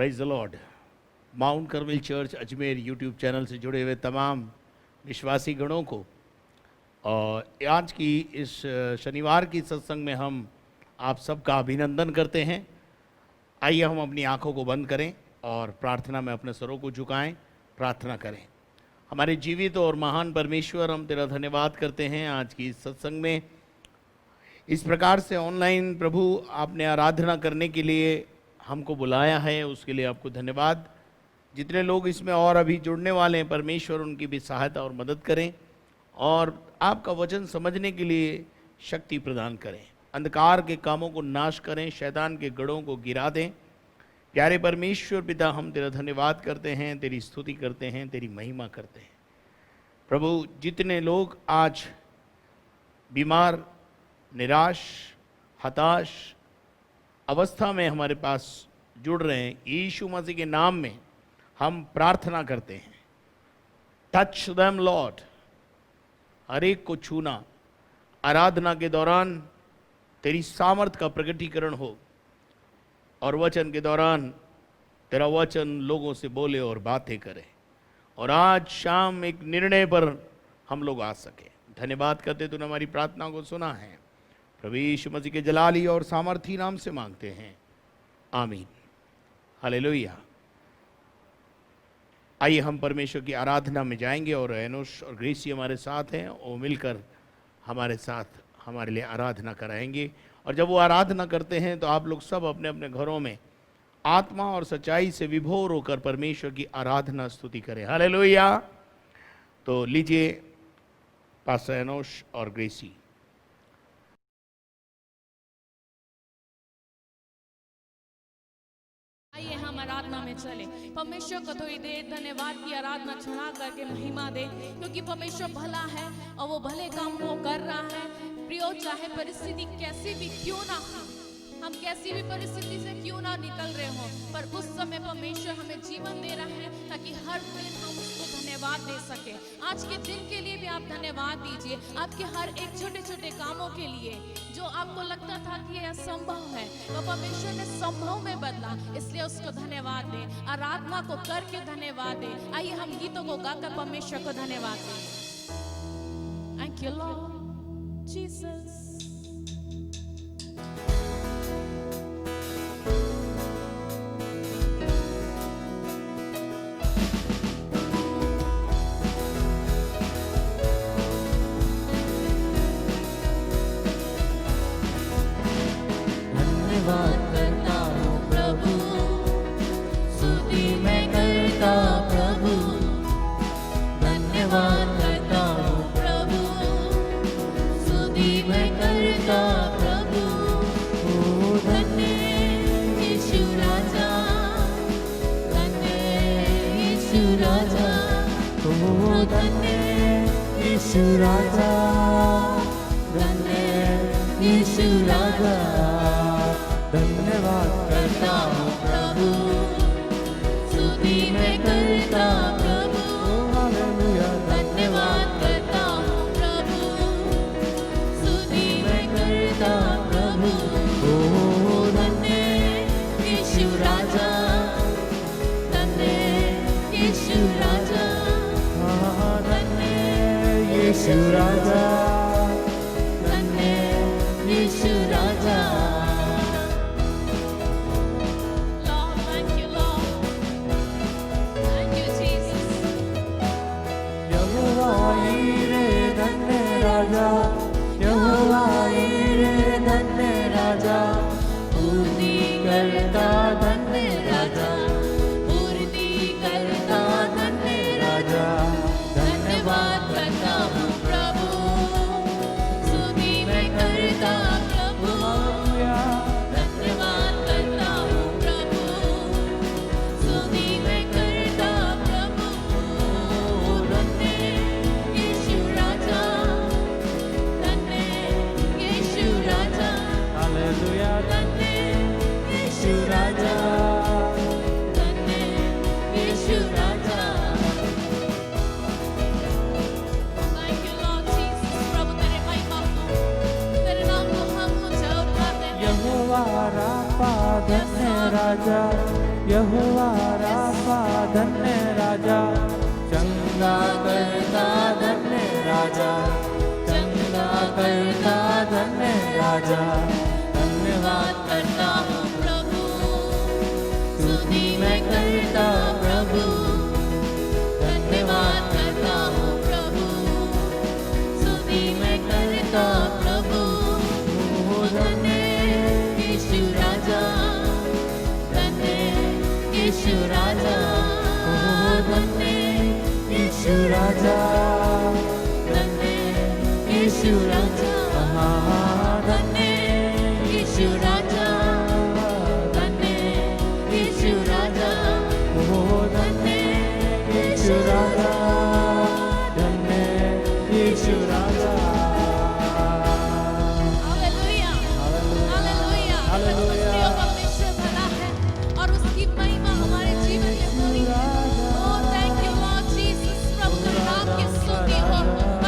Praise the Lord. Mount करमेल church Ajmer YouTube channel से जुड़े हुए तमाम विश्वासी गणों को और आज की इस शनिवार की सत्संग में हम आप सबका अभिनंदन करते हैं। आइए हम अपनी आंखों को बंद करें और प्रार्थना में अपने सरों को झुकाएं, प्रार्थना करें। हमारे जीवित और महान परमेश्वर, हम तेरा धन्यवाद करते हैं आज की इस सत्संग में इस प्रकार से ऑनलाइन प्रभु आपने आराधना करने के लिए हमको बुलाया है, उसके लिए आपको धन्यवाद। जितने लोग इसमें और अभी जुड़ने वाले हैं, परमेश्वर उनकी भी सहायता और मदद करें और आपका वचन समझने के लिए शक्ति प्रदान करें। अंधकार के कामों को नाश करें, शैतान के गढ़ों को गिरा दें। प्यारे परमेश्वर पिता, हम तेरा धन्यवाद करते हैं, तेरी स्तुति करते हैं, तेरी महिमा करते हैं। प्रभु, जितने लोग आज बीमार, निराश, हताश अवस्था में हमारे पास जुड़ रहे हैं, यीशु मसीह के नाम में हम प्रार्थना करते हैं, टच देम लॉर्ड। हर एक को छूना, आराधना के दौरान तेरी सामर्थ का प्रकटीकरण हो और वचन के दौरान तेरा वचन लोगों से बोले और बातें करे और आज शाम एक निर्णय पर हम लोग आ सके। धन्यवाद करते तूने हमारी प्रार्थना को सुना है। प्रभु यीशु मसीह के जलाली और सामर्थी नाम से मांगते हैं, आमीन, हालेलुया। आइए हम परमेश्वर की आराधना में जाएंगे और एनोश और ग्रेसी हमारे साथ हैं, वो मिलकर हमारे साथ हमारे लिए आराधना कराएंगे। और जब वो आराधना करते हैं तो आप लोग सब अपने अपने घरों में आत्मा और सच्चाई से विभोर होकर परमेश्वर की आराधना स्तुति करें, हालेलुया। तो लीजिए पास्टर एनोश और ग्रेसी। आइए हम आराधना में चले। परमेश्वर को थोड़ी देर धन्यवाद की आराधना चढ़ा करके महिमा दे, क्योंकि परमेश्वर भला है और वो भले काम वो कर रहा है। प्रियो, चाहे परिस्थिति कैसी भी क्यों ना हो, हम कैसी भी परिस्थिति से क्यों ना निकल रहे हो, पर उस समय परमेश्वर हमें जीवन दे रहा है ताकि हर दिन हम उसको धन्यवाद दे सके। आज के दिन के लिए भी आप धन्यवाद दीजिए, आपके हर एक छोटे छोटे कामों के लिए जो आपको लगता था कि यह असंभव है, तो परमेश्वर ने संभव में बदला, इसलिए उसको धन्यवाद दे, आराधना को करके धन्यवाद दे। आइए हम गीतों को गाकर परमेश्वर को धन्यवाद दें। Thank you Lord Jesus. यहोवा राफा धन्य राजा, चंगा करता धन्य राजा, चंगा करता धन्य राजा। धन्यवाद करता हूँ प्रभु, स्तुति मैं करता प्रभु, धन्यवाद करता हूँ प्रभु, स्तुति मैं करता प्रभु। ओ धन्य यीशु राजा, धन्य यीशु राजा, ओ धन्य यीशु राजा, धन्य यीशु राजा, धन्य यीशु राजा, धन्य यीशु राजा, ओ धन्य यीशु राजा, धन्य यीशु राजा। Hallelujah, hallelujah, hallelujah. परमेश्वर भला है और उसकी महिमा हमारे जीवन में हो रही है। Oh, thank you Lord Jesus, प्रभु के नाम की स्तुति हो।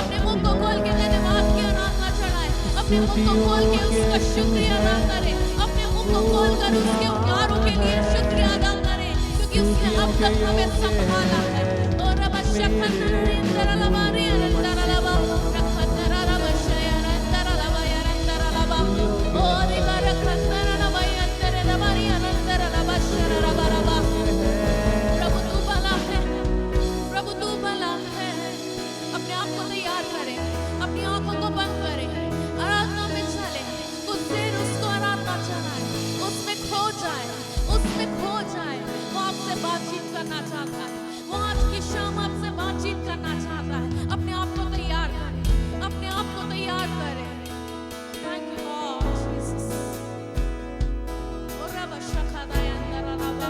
अपने मुंह को खोल के धन्यवाद की आराधना चढ़ाए, अपने मुंह को खोल के उसका शुक्रिया अदा करें, अपने मुंह को खोल कर उसके उपकारों के लिए शुक्रिया अदा करें, क्योंकि उसने अब तक हमें संभाला है। ओ रब शखन नरेंद्र लबारी अनंतर लबा, रखतर रब शयर अंतर लबा यरंतर लबा, ओ रिबा रखतर लबा यंतर लबारी अनंतर लबा शर रबा रबा। प्रभु तू भला है, प्रभु तू भला है। अपने आप को तैयार करें, अपनी आंखों को बंद करें, आराधना में चले, कुछ देर उसको आराधना चढ़ाए, उसमें खो जाए, उसमें खो जाए। वो आपसे बातचीत करना चाहता है, वो आज की शाम आपसे बातचीत करना चाहता है। अपने आप को तैयार करें, अपने आप को तैयार करें। Thank you Lord Jesus. ओ रब शखदाय अंदर रबा,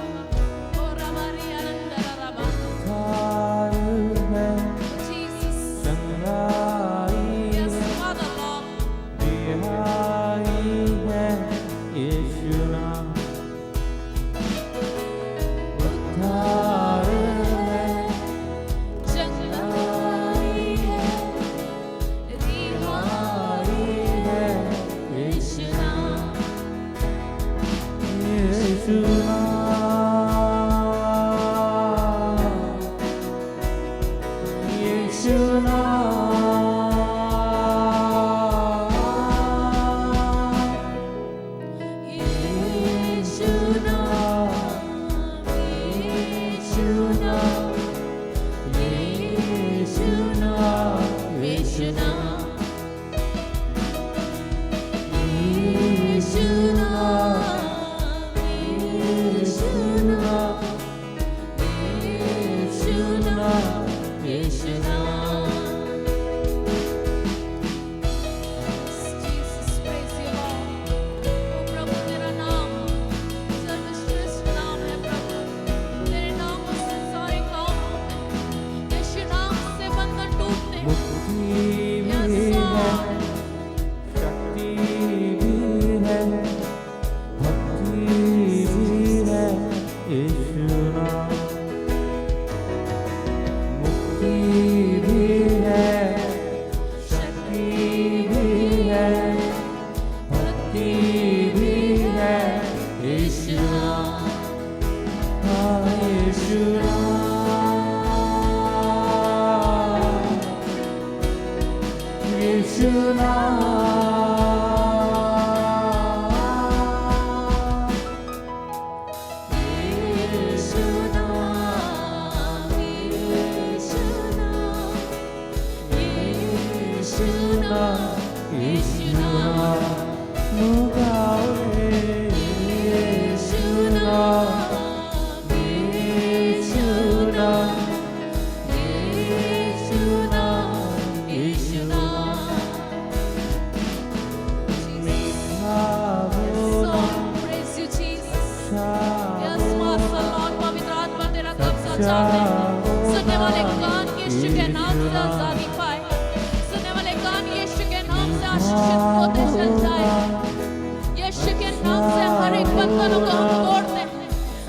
ओ रबारी अंदर रबा। उद्धार है, Jesus. चंगाई Yes, है, Father Lord. रिहाई है यीशु नाम। उद्धार है, चंगाई है, रिहाई है, यीशु नाम। यीशु नाम, यीशु नाम, यीशु नाम, यीशु नाम, यीशु नाम, यीशु नाम, यीशु नाम, यीशु नाम, यीशु नाम, यीशु नाम। Jesus, praise you Lord. ओ प्रभु तेरा नाम सर्वश्रेष्ठ नाम है प्रभु, तेरे नाम से सारे काम होते हैं, यीशु नाम से बंधन टूटते हैं। मुक्ति भी Yes, है, Lord. शक्ति भी है, भक्ति भी है यीशु नाम। मुक्ति भी है, शक्ति भी है, भक्ति भी है यीशु नाम। हाँ, यीशु नाम, यीशु नाम, यीशु नाम, यीशु नाम, यीशु नाम, यीशु नाम, मुगावे यीशु नाम, यीशु नाम, यीशु नाम, यीशु नाम। Song, praise you Jesus. Yes, Master Lord, पवित्र आत्मा तेरा कब्जा चाहते हैं। सुनने वाले कान यीशु के नाम से आजादी पाए, सुनने वाले कान यीशु के नाम से आशीषित होते चल जाए। यीशु के नाम से हर एक बंधनों को हम तोड़ते हैं,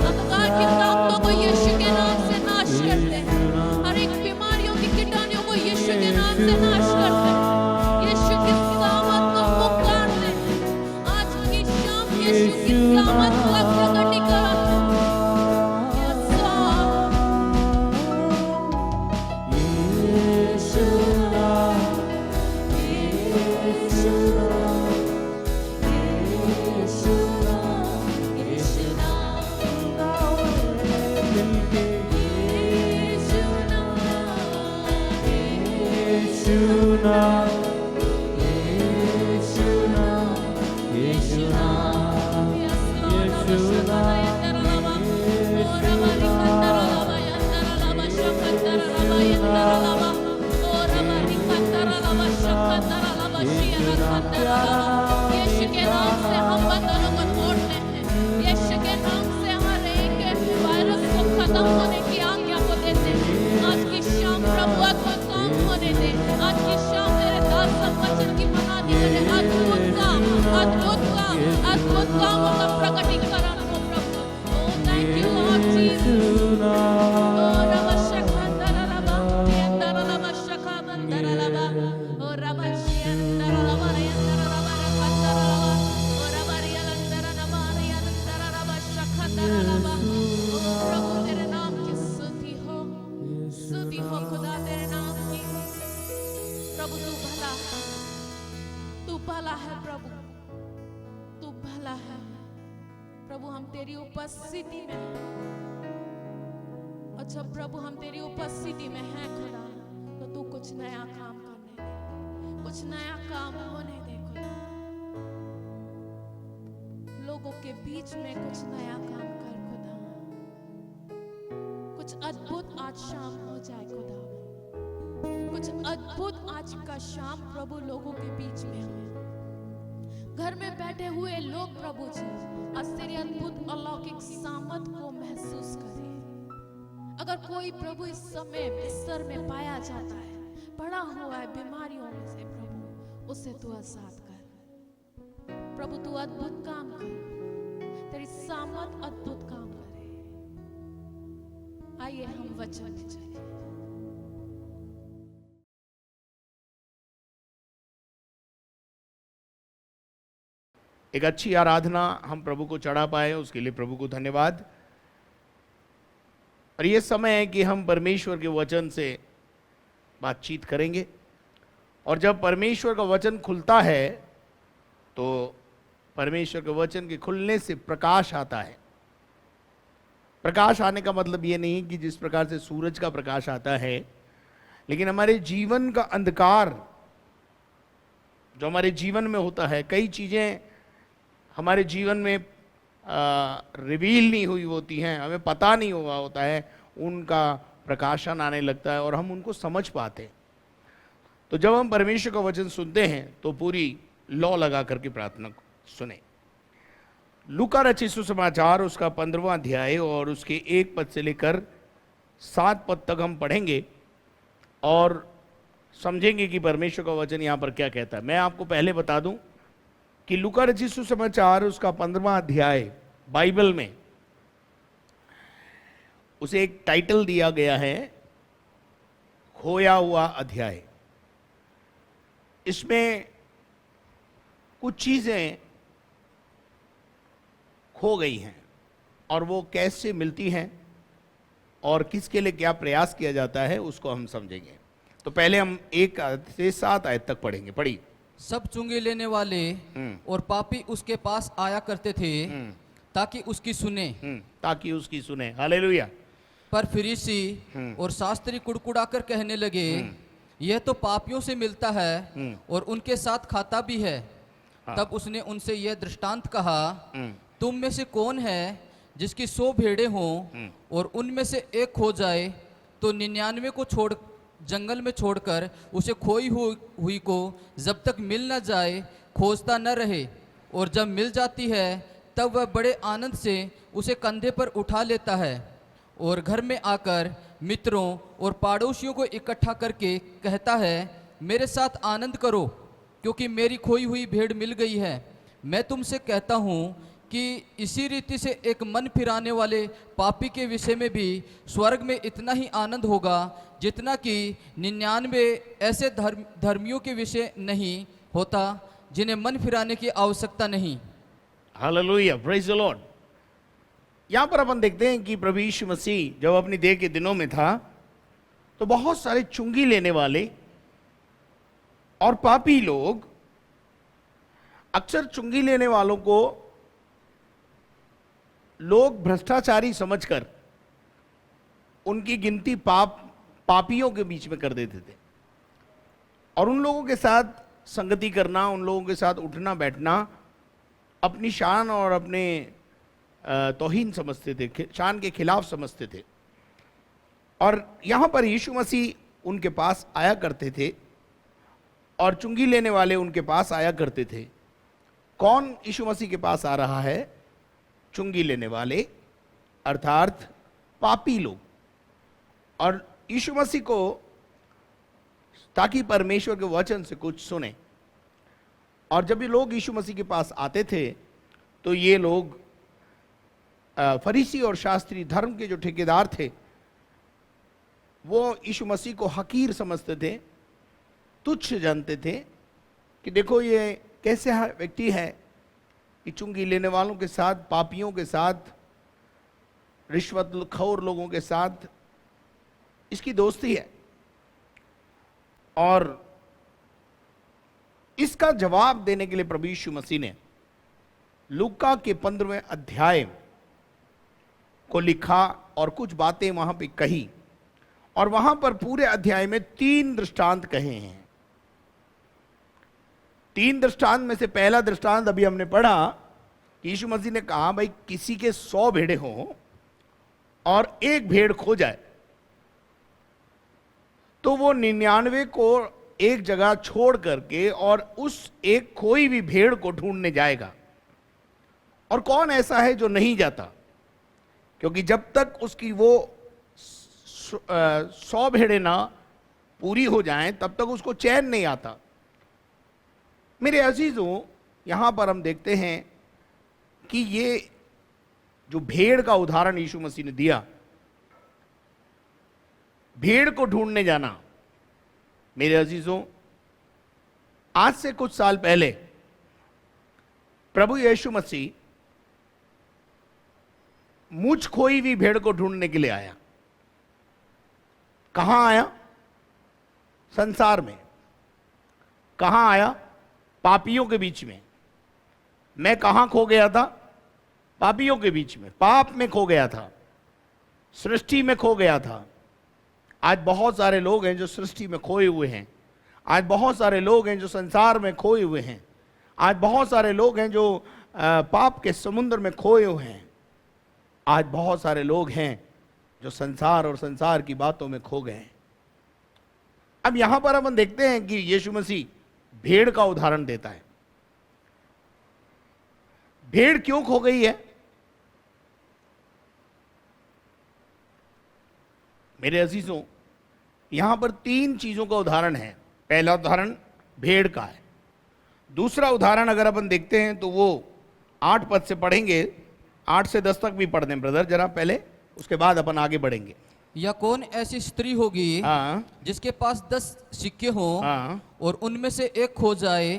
अंधकार की ताकतों को यीशु के नाम से नाश करते हैं, हर एक बीमारियों की कीटाणुओं को यीशु के नाम से नाश करते हैं, यीशु की सलामत को पुकारते हैं। आज की शाम यीशु की सलामत को प्रकटीकरण यीशु के नाम से हम बंधनों को तोड़ते हैं। यीशु के नाम से हर एक वायरस को खत्म होने की आज्ञा को देते हैं। आज की शाम प्रभु अद्भुत काम होने दे। आज की शाम तेरे दास वचन की बनाने वाले अद्भुत कामों का प्रकटीकरण हो प्रभु। Oh, thank you Lord Jesus। Oh, रमशखंदरलबा, यंदरलबा शखबंदरलबा, oh रमशियंदरलबा, यंदरलबा रखंदरलबा, oh रबरियलंदरलबा, यंदरलबा शखंदरलबा। Oh प्रभु तेरे नाम की स्तुति हो खुदा तेरे नाम की। प्रभु तू भला है, तू भला है प्रभु, तू भला है प्रभु। हम तेरी उपस्थिति में हैं और जब प्रभु हम तेरी उपस्थिति में हैं खुदा, तो तू कुछ नया काम करने दे, कुछ नया काम होने दे खुदा। लोगों के बीच में कुछ नया काम कर खुदा। कुछ अद्भुत आज शाम हो जाए खुदा। कुछ अद्भुत आज का शाम प्रभु लोगों के बीच में हो। घर में बैठे हुए लोग प्रभु जी आज तेरी अद्भुत अलौकिक सामर्थ को महसूस करें। अगर कोई प्रभु इस समय बिस्तर में पाया जाता है, पड़ा हुआ है बीमारियों में से, प्रभु उसे तू आजाद कर। प्रभु तू अद्भुत काम कर, तेरी सामर्थ अद्भुत काम करे। आइए हम वचन में चलें। एक अच्छी आराधना हम प्रभु को चढ़ा पाए, उसके लिए प्रभु को धन्यवाद। और ये समय है कि हम परमेश्वर के वचन से बातचीत करेंगे। और जब परमेश्वर का वचन खुलता है तो परमेश्वर के वचन के खुलने से प्रकाश आता है। प्रकाश आने का मतलब ये नहीं कि जिस प्रकार से सूरज का प्रकाश आता है, लेकिन हमारे जीवन का अंधकार जो हमारे जीवन में होता है, कई चीज़ें हमारे जीवन में रिवील नहीं हुई होती हैं, हमें पता नहीं हुआ होता है, उनका प्रकाशन आने लगता है और हम उनको समझ पाते हैं। तो जब हम परमेश्वर का वचन सुनते हैं तो पूरी लौ लगा करके प्रार्थना सुने। लूका रचित सुसमाचार उसका 15वां अध्याय और उसके 1 पद से लेकर 7 पद तक हम पढ़ेंगे और समझेंगे कि परमेश्वर का वचन यहाँ पर क्या कहता है। मैं आपको पहले बता दूं कि लूका रचित सुसमाचार उसका 15वां अध्याय बाइबल में उसे एक टाइटल दिया गया है, खोया हुआ अध्याय। इसमें कुछ चीजें खो गई हैं और वो कैसे मिलती हैं और किसके लिए क्या प्रयास किया जाता है उसको हम समझेंगे। तो पहले हम 1 से 7 आयत तक पढ़ेंगे। पढ़ी। सब चुंगी लेने वाले और पापी उसके पास आया करते थे ताकि उसकी सुने। हालेलुया। पर फरीसी और शास्त्री कुड़कुड़ाकर कहने लगे, यह तो पापियों से मिलता है और उनके साथ खाता भी है। तब उसने उनसे यह दृष्टांत कहा, तुम में से कौन है जिसकी 100 भेड़ें हों और उनमें से एक खो जाए तो 99 को जंगल में छोड़कर उसे खोई हुई को जब तक मिल न जाए खोजता न रहे, और जब मिल जाती है तब वह बड़े आनंद से उसे कंधे पर उठा लेता है और घर में आकर मित्रों और पड़ोसियों को इकट्ठा करके कहता है, मेरे साथ आनंद करो क्योंकि मेरी खोई हुई भेड़ मिल गई है। मैं तुमसे कहता हूँ कि इसी रीति से एक मन फिराने वाले पापी के विषय में भी स्वर्ग में इतना ही आनंद होगा जितना कि 99 ऐसे धर्मियों के विषय नहीं होता जिन्हें मन फिराने की आवश्यकता नहीं। Hallelujah, praise the Lord. यहाँ पर अपन देखते हैं कि प्रभु यीशु मसीह जब अपनी देह के दिनों में था तो बहुत सारे चुंगी लेने वाले और पापी लोग, अक्सर चुंगी लेने वालों को लोग भ्रष्टाचारी समझकर उनकी गिनती पापियों के बीच में कर देते थे और उन लोगों के साथ संगति करना, उन लोगों के साथ उठना बैठना अपनी शान और अपने तौहीन समझते थे, शान के खिलाफ समझते थे। और यहाँ पर यीशु मसीह उनके पास आया करते थे और चुंगी लेने वाले उनके पास आया करते थे। कौन यीशु मसीह के पास आ रहा है? चुंगी लेने वाले, अर्थात पापी लोग। और यीशु मसीह को, ताकि परमेश्वर के वचन से कुछ सुने। और जब ये लोग यीशु मसीह के पास आते थे तो ये लोग फरीसी और शास्त्री धर्म के जो ठेकेदार थे वो यीशु मसीह को हकीर समझते थे, तुच्छ जानते थे कि देखो ये कैसे व्यक्ति है कि चुंगी लेने वालों के साथ, पापियों के साथ, रिश्वतखोर लोगों के साथ इसकी दोस्ती है। और इसका जवाब देने के लिए प्रभु यीशु मसीह ने लूका के 15वें अध्याय को लिखा और कुछ बातें वहां पे कही। और वहां पर पूरे अध्याय में 3 दृष्टांत कहे हैं। 3 दृष्टांत में से पहला दृष्टांत अभी हमने पढ़ा कि यीशु मसीह ने कहा, भाई किसी के 100 भेड़ें हों और एक भेड़ खो जाए तो वो 99 को एक जगह छोड़ करके और उस एक खोई हुई भेड़ को ढूंढने जाएगा। और कौन ऐसा है जो नहीं जाता? क्योंकि जब तक उसकी वो 100 भेड़ें ना पूरी हो जाएं तब तक उसको चैन नहीं आता। मेरे अजीजों, यहां पर हम देखते हैं कि ये जो भेड़ का उदाहरण यीशु मसीह ने दिया, भेड़ को ढूंढने जाना, मेरे अजीजों, आज से कुछ साल पहले प्रभु यीशु मसीह मुझ खोई हुई भेड़ को ढूंढने के लिए आया। कहां आया? संसार में। कहां आया? पापियों के बीच में। मैं कहां खो गया था? पापियों के बीच में, पाप में खो गया था, सृष्टि में खो गया था। आज बहुत सारे लोग हैं जो सृष्टि में खोए हुए हैं। आज बहुत सारे लोग हैं जो संसार में खोए हुए हैं। आज बहुत सारे लोग हैं जो पाप के समुद्र में खोए हुए हैं। आज बहुत सारे लोग हैं जो संसार और संसार की बातों में खो गए हैं। अब यहां पर हम देखते हैं कि यीशु मसीह भेड़ का उदाहरण देता है। भेड़ क्यों खो गई है? मेरे अजीजों, यहां पर 3 चीजों का उदाहरण है। पहला उदाहरण भेड़ का है। दूसरा उदाहरण अगर अपन देखते हैं तो वो 8 पद से पढ़ेंगे, 8 से 10 तक भी पढ़ दें ब्रदर जरा पहले, उसके बाद अपन आगे बढ़ेंगे। या कौन ऐसी स्त्री होगी जिसके पास 10 सिक्के हों और उनमें से एक खो जाए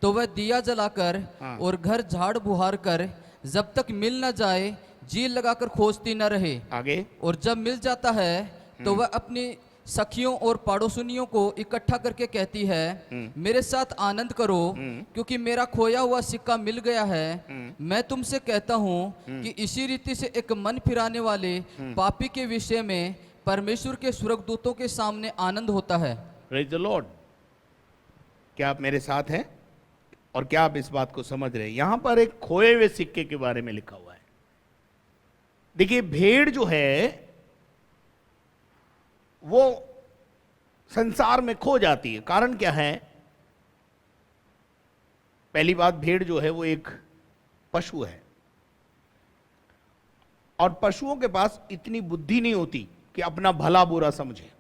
तो वह दिया जलाकर और घर झाड़ बुहार कर जब तक मिल न जाए जी लगाकर खोजती न रहे। आगे। और जब मिल जाता है तो वह अपनी सखियों और पड़ोसियों को इकट्ठा करके कहती है, मेरे साथ आनंद करो क्योंकि मेरा खोया हुआ सिक्का मिल गया है। मैं तुमसे कहता हूँ कि इसी रीति से एक मन फिराने वाले पापी के विषय में परमेश्वर के स्वर्गदूतों के सामने आनंद होता है। Praise the Lord. क्या आप मेरे साथ हैं और क्या आप इस बात को समझ रहे हैं? यहां पर एक खोए हुए सिक्के के बारे में लिखा हुआ है। देखिए, भेड़ जो है वो संसार में खो जाती है। कारण क्या है? पहली बात, भेड़ जो है वो एक पशु है और पशुओं के पास इतनी बुद्धि नहीं होती कि अपना भला बुरा समझे।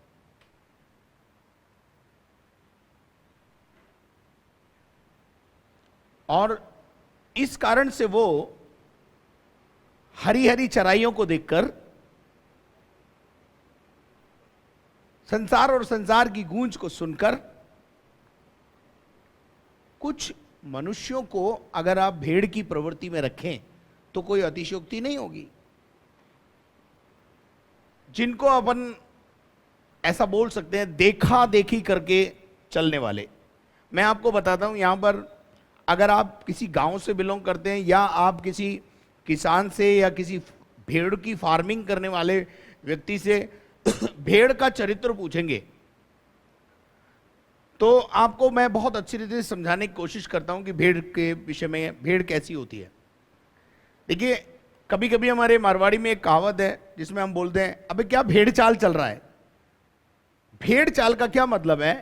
और इस कारण से वो हरी हरी चराइयों को देखकर, संसार और संसार की गूंज को सुनकर, कुछ मनुष्यों को अगर आप भेड़ की प्रवृत्ति में रखें तो कोई अतिशयोक्ति नहीं होगी। जिनको अपन ऐसा बोल सकते हैं देखा देखी करके चलने वाले। मैं आपको बताता हूं, यहां पर अगर आप किसी गांव से बिलोंग करते हैं या आप किसी किसान से या किसी भेड़ की फार्मिंग करने वाले व्यक्ति से भेड़ का चरित्र पूछेंगे तो आपको मैं बहुत अच्छी रीति से समझाने की कोशिश करता हूं कि भेड़ के विषय में, भेड़ कैसी होती है। देखिए, कभी कभी हमारे मारवाड़ी में एक कहावत है जिसमें हम बोलते हैं, अबे क्या भेड़ चाल चल रहा है। भेड़ चाल का क्या मतलब है?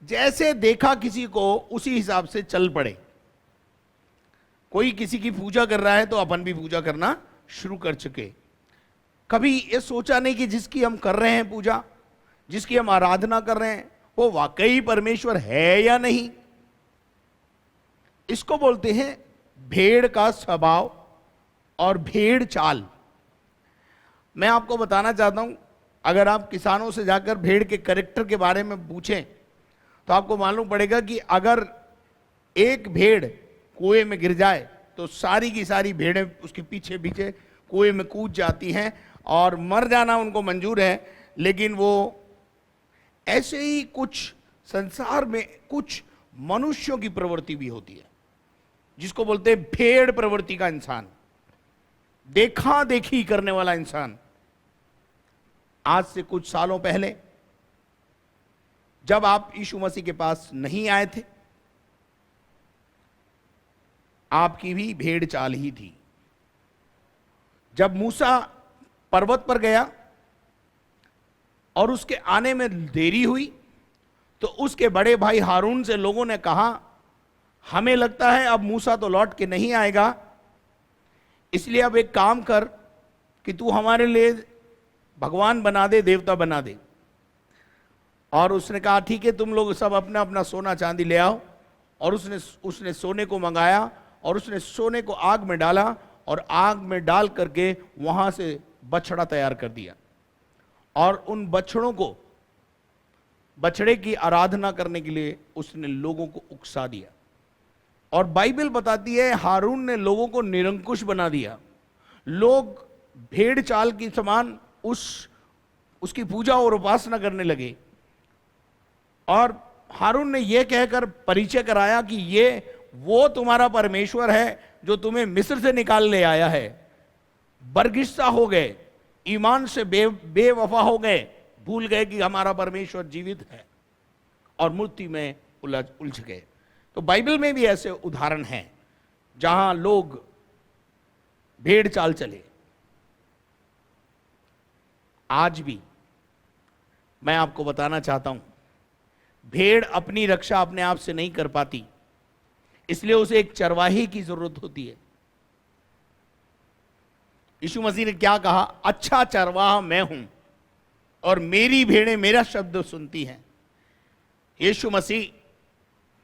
जैसे देखा किसी को उसी हिसाब से चल पड़े। कोई किसी की पूजा कर रहा है तो अपन भी पूजा करना शुरू कर चुके। कभी ये सोचा नहीं कि जिसकी हम कर रहे हैं पूजा, जिसकी हम आराधना कर रहे हैं, वो वाकई परमेश्वर है या नहीं। इसको बोलते हैं भेड़ का स्वभाव और भेड़ चाल। मैं आपको बताना चाहता हूं, अगर आप किसानों से जाकर भेड़ के कैरेक्टर के बारे में पूछें तो आपको मालूम पड़ेगा कि अगर एक भेड़ कुएं में गिर जाए तो सारी की सारी भेड़ें उसके पीछे पीछे कुएं में कूद जाती हैं और मर जाना उनको मंजूर है। लेकिन वो ऐसे ही कुछ संसार में कुछ मनुष्यों की प्रवृत्ति भी होती है, जिसको बोलते हैं भेड़ प्रवृत्ति का इंसान, देखा देखी करने वाला इंसान। आज से कुछ सालों पहले जब आप यीशु मसीह के पास नहीं आए थे, आपकी भी भेड़ चाल ही थी। जब मूसा पर्वत पर गया और उसके आने में देरी हुई तो उसके बड़े भाई हारून से लोगों ने कहा, हमें लगता है अब मूसा तो लौट के नहीं आएगा, इसलिए अब एक काम कर कि तू हमारे लिए भगवान बना दे, देवता बना दे। और उसने कहा ठीक है, तुम लोग सब अपना अपना सोना चांदी ले आओ। और उसने सोने को मंगाया और उसने सोने को आग में डाला और आग में डाल करके वहां से बछड़ा तैयार कर दिया और उन बछड़ों को, बछड़े की आराधना करने के लिए उसने लोगों को उकसा दिया। और बाइबल बताती है हारून ने लोगों को निरंकुश बना दिया। लोग भेड़ चाल की समान उसकी पूजा और उपासना करने लगे। और हारून ने यह कहकर परिचय कराया कि ये वो तुम्हारा परमेश्वर है जो तुम्हें मिस्र से निकाल ले आया है। बरगिस्ता हो गए, ईमान से बेवफा हो गए, भूल गए कि हमारा परमेश्वर जीवित है और मूर्ति में उलझ गए। तो बाइबल में भी ऐसे उदाहरण हैं जहां लोग भेड़ चाल चले। आज भी मैं आपको बताना चाहता हूं, भेड़ अपनी रक्षा अपने आप से नहीं कर पाती, इसलिए उसे एक चरवाही की जरूरत होती है। यीशु मसीह ने क्या कहा? अच्छा चरवाहा मैं हूं और मेरी भेड़ें मेरा शब्द सुनती हैं। यीशु मसीह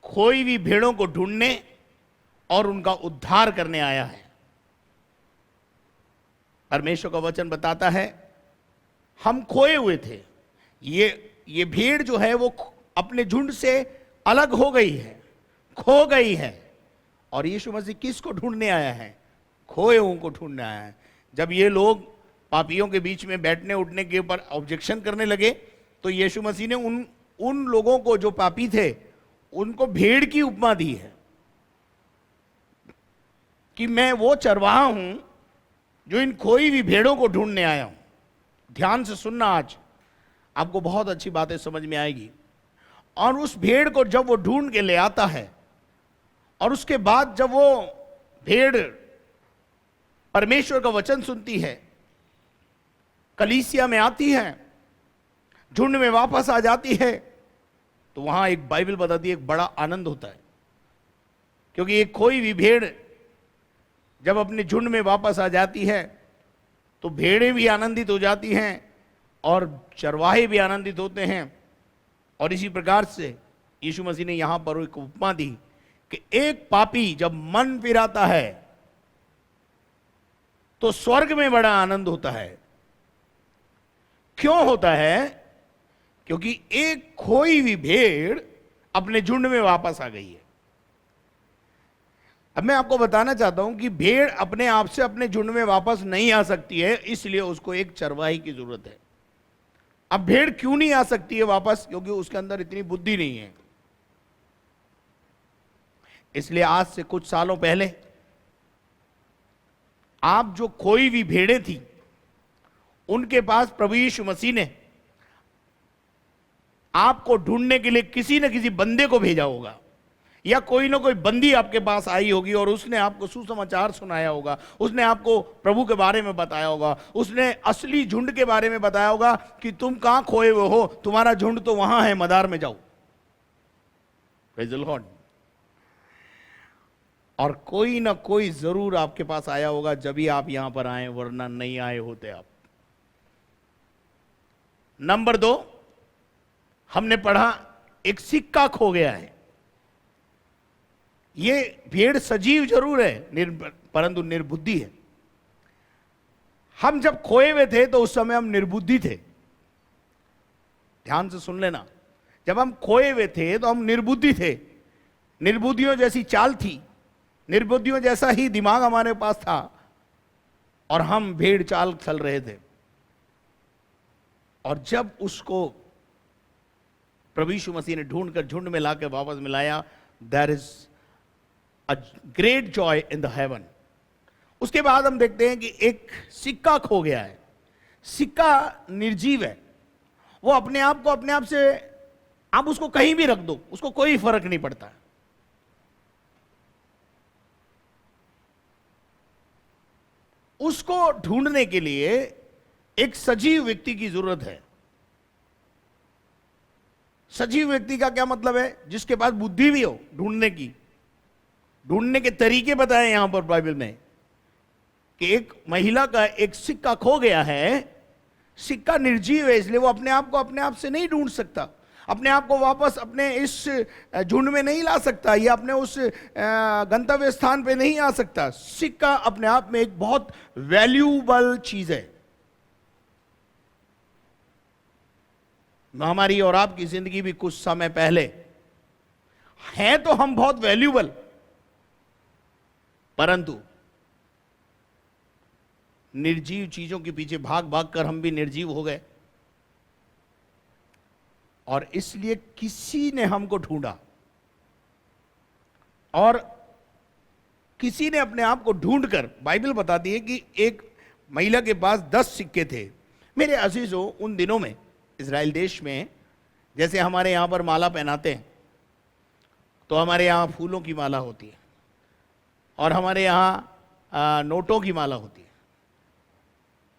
खोई हुई भेड़ों को ढूंढने और उनका उद्धार करने आया है। परमेश्वर का वचन बताता है हम खोए हुए थे, ये भेड़ जो है वो अपने झुंड से अलग हो गई है, खो गई है। और यीशु मसीह किसको ढूंढने आया है? खोए हुओं को ढूंढने आया है। जब ये लोग पापियों के बीच में बैठने उठने के ऊपर ऑब्जेक्शन करने लगे तो यीशु मसीह ने उन लोगों को जो पापी थे उनको भेड़ की उपमा दी है कि मैं वो चरवाहा हूं जो इन खोई हुई भेड़ों को ढूंढने आया हूं। ध्यान से सुनना, आज आपको बहुत अच्छी बातें समझ में आएगी। और उस भेड़ को जब वो ढूंढ के ले आता है और उसके बाद जब वो भेड़ परमेश्वर का वचन सुनती है, कलीसिया में आती है, झुंड में वापस आ जाती है, तो वहां एक बाइबल बताती है एक बड़ा आनंद होता है। क्योंकि एक खोई हुई भेड़ जब अपने झुंड में वापस आ जाती है तो भेड़ें भी आनंदित हो जाती हैं और चरवाहे भी आनंदित होते हैं। और इसी प्रकार से यीशु मसीह ने यहां पर एक उपमा दी कि एक पापी जब मन फिराता है तो स्वर्ग में बड़ा आनंद होता है। क्यों होता है? क्योंकि एक खोई हुई भेड़ अपने झुंड में वापस आ गई है। अब मैं आपको बताना चाहता हूं कि भेड़ अपने आप से अपने झुंड में वापस नहीं आ सकती है, इसलिए उसको एक चरवाही की जरूरत है। अब भेड़ क्यों नहीं आ सकती है वापस? क्योंकि उसके अंदर इतनी बुद्धि नहीं है। इसलिए आज से कुछ सालों पहले आप जो खोई हुई भेड़ें थी उनके पास प्रभु यीशु मसीह ने आपको ढूंढने के लिए किसी न किसी बंदे को भेजा होगा, या कोई ना कोई बंदी आपके पास आई होगी और उसने आपको सुसमाचार सुनाया होगा, उसने आपको प्रभु के बारे में बताया होगा, उसने असली झुंड के बारे में बताया होगा कि तुम कहां खोए हुए हो, तुम्हारा झुंड तो वहां है, मदार में जाओ। Praise the Lord. और कोई ना कोई जरूर आपके पास आया होगा जब भी आप यहां पर आए, वरना नहीं आए होते आप। नंबर 2, हमने पढ़ा एक सिक्का खो गया है। ये भेड़ सजीव जरूर है, परंतु निर्बुद्धि है। हम जब खोए हुए थे तो उस समय हम निर्बुद्धि थे। ध्यान से सुन लेना, जब हम खोए हुए थे तो हम निर्बुद्धि थे। निर्बुद्धियों जैसी चाल थी, निर्बुद्धियों जैसा ही दिमाग हमारे पास था, और हम भेड़ चाल चल रहे थे। और जब उसको प्रभु यीशु मसीह ने ढूंढकर झुंड में लाकर वापस मिलाया, there is a great joy in the heaven. उसके बाद हम देखते हैं कि एक सिक्का खो गया है। सिक्का निर्जीव है, वो अपने आप को अपने आप से, आप उसको कहीं भी रख दो, उसको कोई फर्क नहीं पड़ता। उसको ढूंढने के लिए एक सजीव व्यक्ति की जरूरत है। सजीव व्यक्ति का क्या मतलब है? जिसके पास बुद्धि भी हो ढूंढने की। ढूंढने के तरीके बताए यहां पर बाइबल में कि एक महिला का एक सिक्का खो गया है। सिक्का निर्जीव है, इसलिए वो अपने आप को अपने आप से नहीं ढूंढ सकता, अपने आप को वापस अपने इस झुंड में नहीं ला सकता, या अपने उस गंतव्य स्थान पे नहीं आ सकता। सिक्का अपने आप में एक बहुत वैल्यूबल चीज है। हमारी और आपकी जिंदगी भी कुछ समय पहले है तो हम बहुत वैल्यूबल, परंतु निर्जीव चीजों के पीछे भाग भाग कर हम भी निर्जीव हो गए, और इसलिए किसी ने हमको ढूंढा, और किसी ने अपने आप को ढूंढकर, बाइबल बताती है कि एक महिला के पास 10 सिक्के थे। मेरे अजीजों, उन दिनों में इजराइल देश में जैसे हमारे यहां पर माला पहनाते हैं, तो हमारे यहां फूलों की माला होती है, और हमारे यहां नोटों की माला होती है।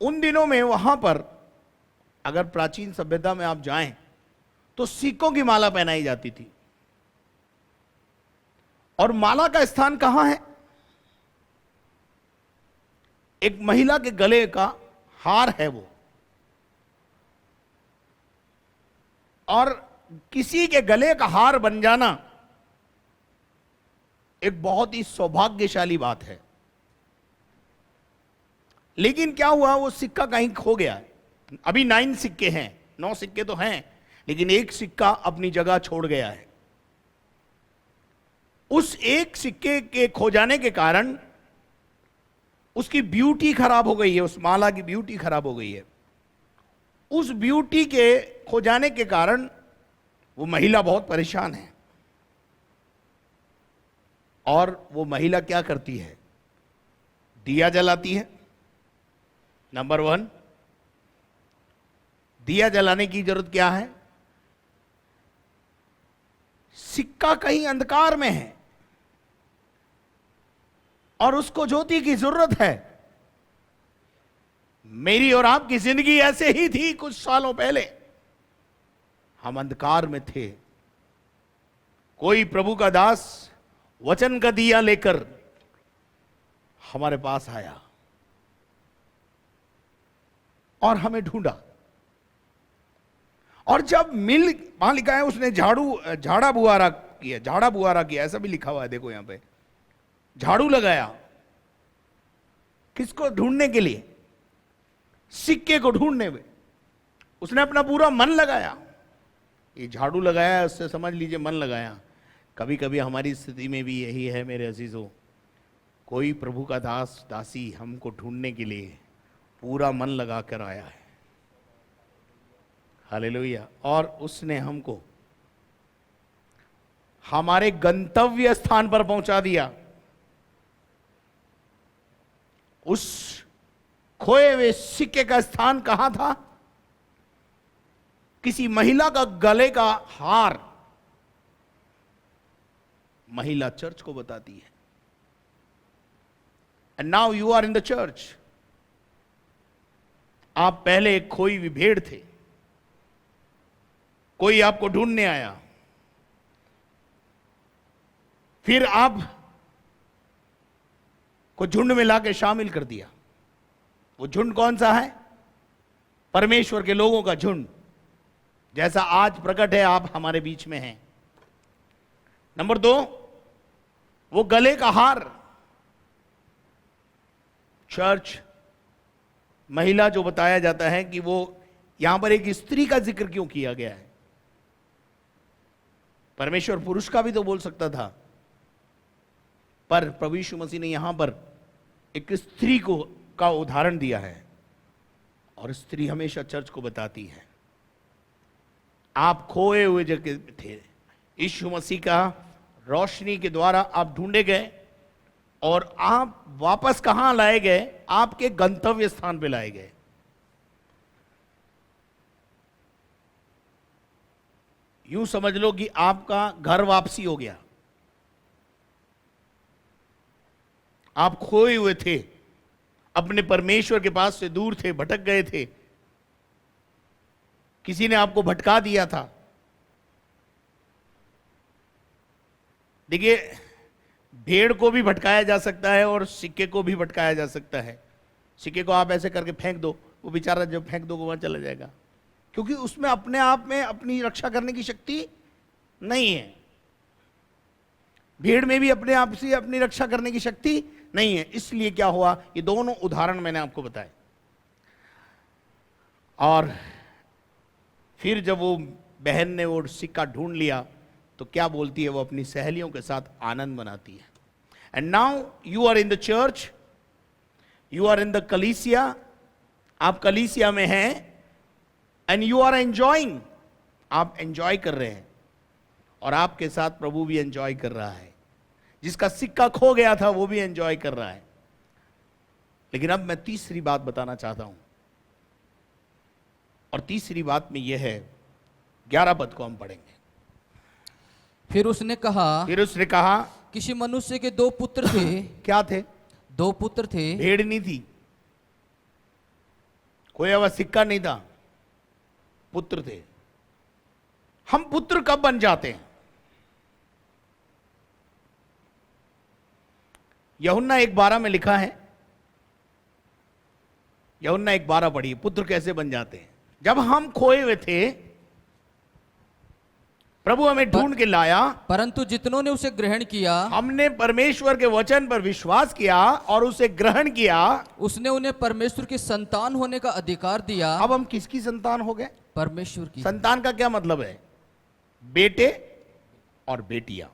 उन दिनों में वहां पर अगर प्राचीन सभ्यता में आप जाएं तो सिक्कों की माला पहनाई जाती थी। और माला का स्थान कहां है? एक महिला के गले का हार है वो, और किसी के गले का हार बन जाना एक बहुत ही सौभाग्यशाली बात है। लेकिन क्या हुआ, वो सिक्का कहीं खो गया। अभी 9 सिक्के हैं, 9 सिक्के तो हैं, लेकिन एक सिक्का अपनी जगह छोड़ गया है। उस एक सिक्के के खो जाने के कारण उसकी ब्यूटी खराब हो गई है, उस माला की ब्यूटी खराब हो गई है। उस ब्यूटी के खो जाने के कारण वो महिला बहुत परेशान है। और वो महिला क्या करती है? दिया जलाती है। नंबर 1, दिया जलाने की जरूरत क्या है? सिक्का कहीं अंधकार में है और उसको ज्योति की जरूरत है। मेरी और आपकी जिंदगी ऐसे ही थी। कुछ सालों पहले हम अंधकार में थे। कोई प्रभु का दास वचन का दिया लेकर हमारे पास आया और हमें ढूंढा, और जब मिल, वहां लिखा है उसने झाड़ा बुआरा किया, ऐसा भी लिखा हुआ है, देखो यहां पे, झाड़ू लगाया। किसको ढूंढने के लिए? सिक्के को ढूंढने में उसने अपना पूरा मन लगाया। ये झाड़ू लगाया, उससे समझ लीजिए मन लगाया। कभी कभी हमारी स्थिति में भी यही है मेरे अजीजों। कोई प्रभु का दास दासी हमको ढूंढने के लिए पूरा मन लगा कर आया है। हालेलुया। और उसने हमको हमारे गंतव्य स्थान पर पहुंचा दिया। उस खोए हुए सिक्के का स्थान कहां था? किसी महिला का गले का हार। महिला चर्च को बताती है। And now you are in the church. आप पहले एक खोई हुई भेड़ थे, कोई आपको ढूंढने आया, फिर आप को झुंड में लाके शामिल कर दिया। वो झुंड कौन सा है? परमेश्वर के लोगों का झुंड, जैसा आज प्रकट है आप हमारे बीच में हैं। नंबर 2, वो गले का हार, चर्च महिला जो बताया जाता है कि वो यहां पर एक स्त्री का जिक्र क्यों किया गया है? परमेश्वर पुरुष का भी तो बोल सकता था, पर प्रभु यीशु मसीह ने यहां पर एक स्त्री को का उदाहरण दिया है, और स्त्री हमेशा चर्च को बताती है आप खोए हुए जगह थे, यीशु मसीह का रोशनी के द्वारा आप ढूंढे गए और आप वापस कहां लाए गए? आपके गंतव्य स्थान पे लाए गए। यूं समझ लो कि आपका घर वापसी हो गया। आप खोए हुए थे, अपने परमेश्वर के पास से दूर थे, भटक गए थे, किसी ने आपको भटका दिया था। देखिए, भेड़ को भी भटकाया जा सकता है और सिक्के को भी भटकाया जा सकता है। सिक्के को आप ऐसे करके फेंक दो, वो बेचारा जब फेंक दो वहां चला जाएगा, क्योंकि उसमें अपने आप में अपनी रक्षा करने की शक्ति नहीं है। भेड़ में भी अपने आप से अपनी रक्षा करने की शक्ति नहीं है। इसलिए क्या हुआ, ये दोनों उदाहरण मैंने आपको बताए। और फिर जब वो बहन ने वो सिक्का ढूंढ लिया तो क्या बोलती है? वो अपनी सहेलियों के साथ आनंद मनाती है। And now you are in the church, you are in the कलीसिया, आप कलीसिया में हैं, एंड यू आर एंजॉइंग, आप एंजॉय कर रहे हैं, और आपके साथ प्रभु भी एंजॉय कर रहा है। जिसका सिक्का खो गया था वो भी एंजॉय कर रहा है। लेकिन अब मैं तीसरी बात बताना चाहता हूं, और तीसरी बात में यह है, 11 पद को हम पढ़ेंगे। फिर उसने कहा, किसी मनुष्य के 2 पुत्र थे। क्या थे? 2 पुत्र थे। भेड़ नहीं थी, कोई अवा सिक्का नहीं था, पुत्र थे। हम पुत्र कब बन जाते हैं? यूहन्ना 1:12 में लिखा है, यूहन्ना 1:12 पढ़िए, पुत्र कैसे बन जाते हैं। जब हम खोए हुए थे, प्रभु हमें ढूंढ के लाया, परंतु जितनों ने उसे ग्रहण किया, हमने परमेश्वर के वचन पर विश्वास किया और उसे ग्रहण किया, उसने उन्हें परमेश्वर की संतान होने का अधिकार दिया। अब हम किसकी संतान हो गए? परमेश्वर की। संतान का क्या मतलब है? बेटे और बेटियां।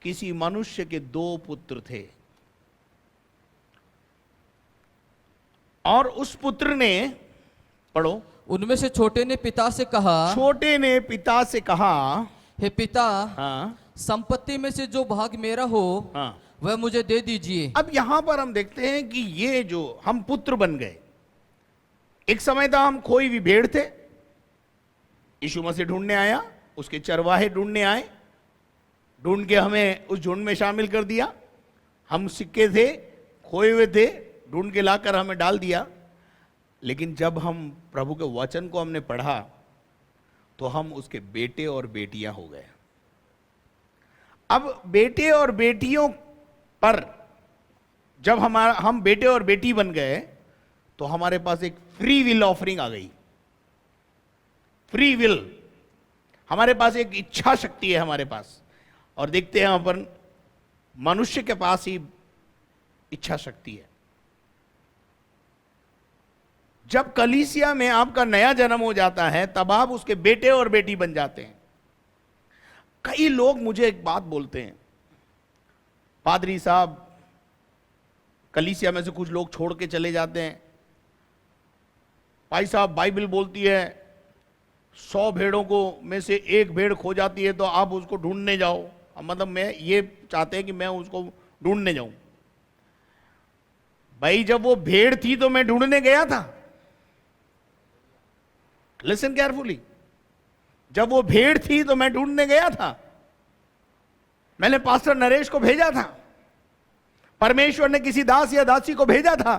किसी मनुष्य के 2 पुत्र थे, और उस पुत्र ने, पढ़ो, उनमें से छोटे ने पिता से कहा, छोटे ने पिता से कहा, हे पिता, हाँ, संपत्ति में से जो भाग मेरा हो, हाँ, वह मुझे दे दीजिए। अब यहां पर हम देखते हैं कि ये जो हम पुत्र बन गए, एक समय था हम खोई हुई भेड़ थे, यीशु मसीह ढूंढने आया, उसके चरवाहे ढूंढने आए, ढूंढ के हमें उस झुंड में शामिल कर दिया। हम सिक्के थे, खोए हुए थे, ढूंढ के लाकर हमें डाल दिया। लेकिन जब हम प्रभु के वचन को हमने पढ़ा तो हम उसके बेटे और बेटियां हो गए। अब बेटे और बेटियों पर जब हम बेटे और बेटी बन गए तो हमारे पास एक फ्री विल ऑफरिंग आ गई। फ्री विल, हमारे पास एक इच्छा शक्ति है हमारे पास। और देखते हैं अपन, मनुष्य के पास ही इच्छा शक्ति है। जब कलीसिया में आपका नया जन्म हो जाता है तब आप उसके बेटे और बेटी बन जाते हैं। कई लोग मुझे एक बात बोलते हैं, पादरी साहब, कलीसिया में से कुछ लोग छोड़ के चले जाते हैं, भाई साहब बाइबल बोलती है 100 भेड़ों को में से 1 भेड़ खो जाती है तो आप उसको ढूंढने जाओ। मतलब मैं ये चाहते हैं कि मैं उसको ढूंढने जाऊं। भाई जब वो भेड़ थी तो मैं ढूंढने गया था। लिसन केयरफुली, जब वो भेड़ थी तो मैं ढूंढने गया था। मैंने पास्टर नरेश को भेजा था, परमेश्वर ने किसी दास या दासी को भेजा था,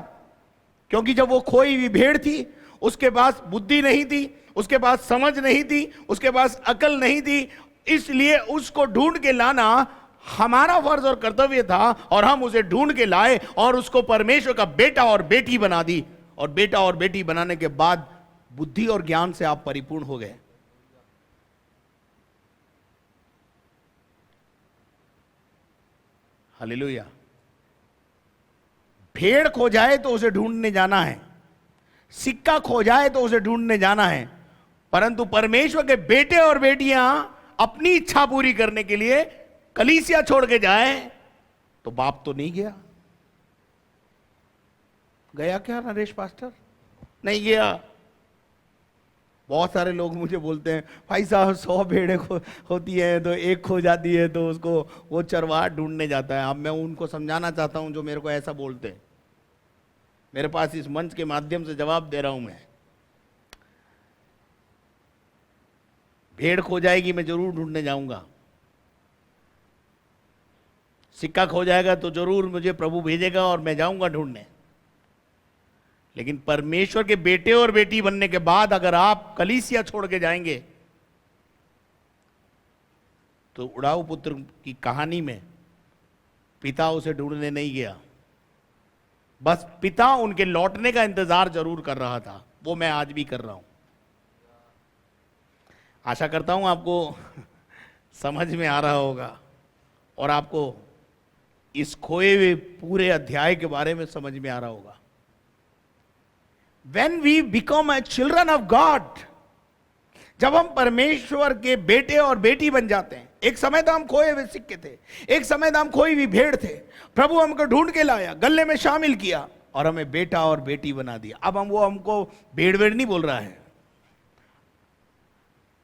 क्योंकि जब वो खोई हुई भेड़ थी, उसके पास बुद्धि नहीं थी, उसके पास समझ नहीं थी, उसके पास अकल नहीं थी, इसलिए उसको ढूंढ के लाना हमारा फर्ज और कर्तव्य था, और हम उसे ढूंढ के लाए और उसको परमेश्वर का बेटा और बेटी बना दी। और बेटा और बेटी बनाने के बाद बुद्धि और ज्ञान से आप परिपूर्ण हो गए। हालेलुया। भेड़ खो जाए तो उसे ढूंढने जाना है, सिक्का खो जाए तो उसे ढूंढने जाना है, परंतु परमेश्वर के बेटे और बेटियां अपनी इच्छा पूरी करने के लिए कलीसिया छोड़ के जाए तो बाप तो नहीं गया। गया क्या नरेश पास्टर? नहीं गया। बहुत सारे लोग मुझे बोलते हैं, भाई साहब 100 भेड़ें होती है तो एक खो जाती है तो उसको वो चरवाहा ढूंढने जाता है। अब मैं उनको समझाना चाहता हूं जो मेरे को ऐसा बोलते हैं। मेरे पास इस मंच के माध्यम से जवाब दे रहा हूं मैं। भेड़ खो जाएगी, मैं जरूर ढूंढने जाऊंगा। सिक्का खो जाएगा तो जरूर मुझे प्रभु भेजेगा और मैं जाऊंगा ढूंढने। लेकिन परमेश्वर के बेटे और बेटी बनने के बाद अगर आप कलीसिया छोड़ के जाएंगे तो उड़ाऊ पुत्र की कहानी में पिता उसे ढूंढने नहीं गया, बस पिता उनके लौटने का इंतजार जरूर कर रहा था। वो मैं आज भी कर रहा हूं। आशा करता हूं आपको समझ में आ रहा होगा और आपको इस खोए हुए पूरे अध्याय के बारे में समझ में आ रहा होगा। When we become a children of God, जब हम परमेश्वर के बेटे और बेटी बन जाते हैं। एक समय तो हम खोए हुए सिक्के थे, एक समय तो हम खोई हुई भेड़ थे। प्रभु हमको ढूंढ के लाया, गले में शामिल किया और हमें बेटा और बेटी बना दिया। अब हमको भेड़ वेड़ नहीं बोल रहा है।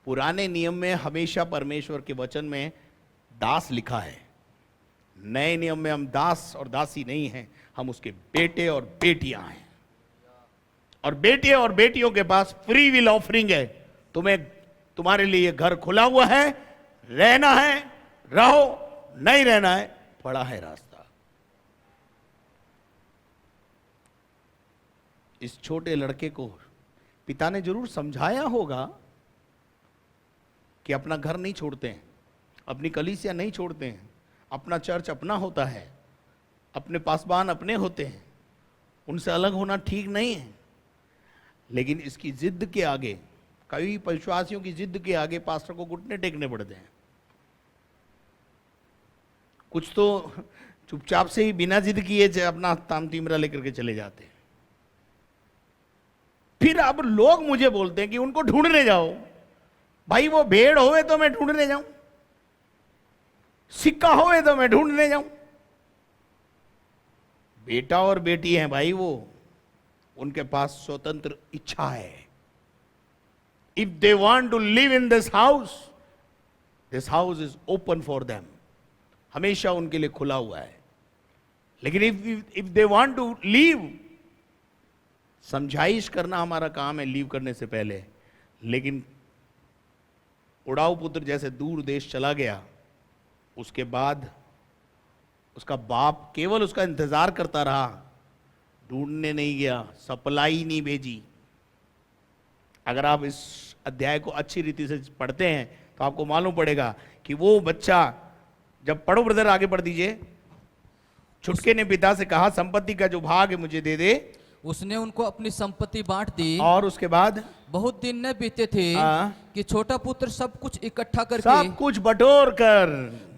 पुराने नियम में हमेशा परमेश्वर के वचन में दास लिखा है। नए नियम में हम दास और दासी नहीं हैं, हम उसके बेटे और बेटियां हैं। और बेटे और बेटियों के पास फ्री विल ऑफरिंग है। तुम्हारे लिए घर खुला हुआ है, रहना है रहो, नहीं रहना है पड़ा है रास्ता। इस छोटे लड़के को पिता ने जरूर समझाया होगा कि अपना घर नहीं छोड़ते हैं, अपनी कलीसिया नहीं छोड़ते हैं, अपना चर्च अपना होता है, अपने पासबान अपने होते हैं, उनसे अलग होना ठीक नहीं है। लेकिन इसकी जिद के आगे, कई विश्वासियों की जिद के आगे पास्टर को घुटने टेकने पड़ते हैं। कुछ तो चुपचाप से ही बिना जिद किए अपना ताम तिमरा लेकर के चले जाते हैं। फिर अब लोग मुझे बोलते हैं कि उनको ढूंढने जाओ। भाई वो भेड़ होवे तो मैं ढूंढने जाऊं, सिक्का होवे तो मैं ढूंढने जाऊं। बेटा और बेटी हैं भाई, वो उनके पास स्वतंत्र इच्छा है। If they want to live in this house is open for them, हमेशा उनके लिए खुला हुआ है। लेकिन if they want to leave, समझाइश करना हमारा काम है लीव करने से पहले। लेकिन उड़ाऊ पुत्र जैसे दूर देश चला गया, उसके बाद उसका बाप केवल उसका इंतजार करता रहा, ढूंढने नहीं गया, सप्लाई नहीं भेजी। अगर आप इस अध्याय को अच्छी रीति से पढ़ते हैं तो आपको मालूम पड़ेगा कि वो बच्चा, जब पढ़ो ब्रदर आगे पढ़ दीजिए। छुटके ने पिता से कहा, संपत्ति का जो भाग है मुझे दे दे। उसने उनको अपनी संपत्ति बांट दी। और उसके बाद बहुत दिन न बीते थे कि छोटा पुत्र सब कुछ इकट्ठा करके सब कुछ बटोर कर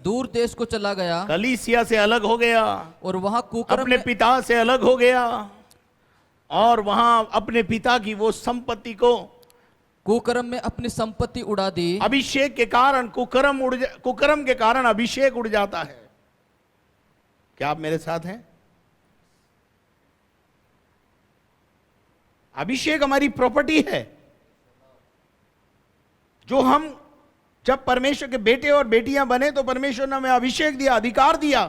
दूर देश को चला गया, कलीसिया से अलग हो गया और वहां कुकर्म अपने पिता से अलग हो गया, और वहां अपने पिता की वो संपत्ति को कुकर्म में अपनी संपत्ति उड़ा दी। अभिषेक के कारण कुकर्म के कारण अभिषेक उड़ जाता है। क्या आप मेरे साथ हैं? अभिषेक हमारी प्रॉपर्टी है, जो हम जब परमेश्वर के बेटे और बेटियां बने तो परमेश्वर ने हमें अभिषेक दिया, अधिकार दिया।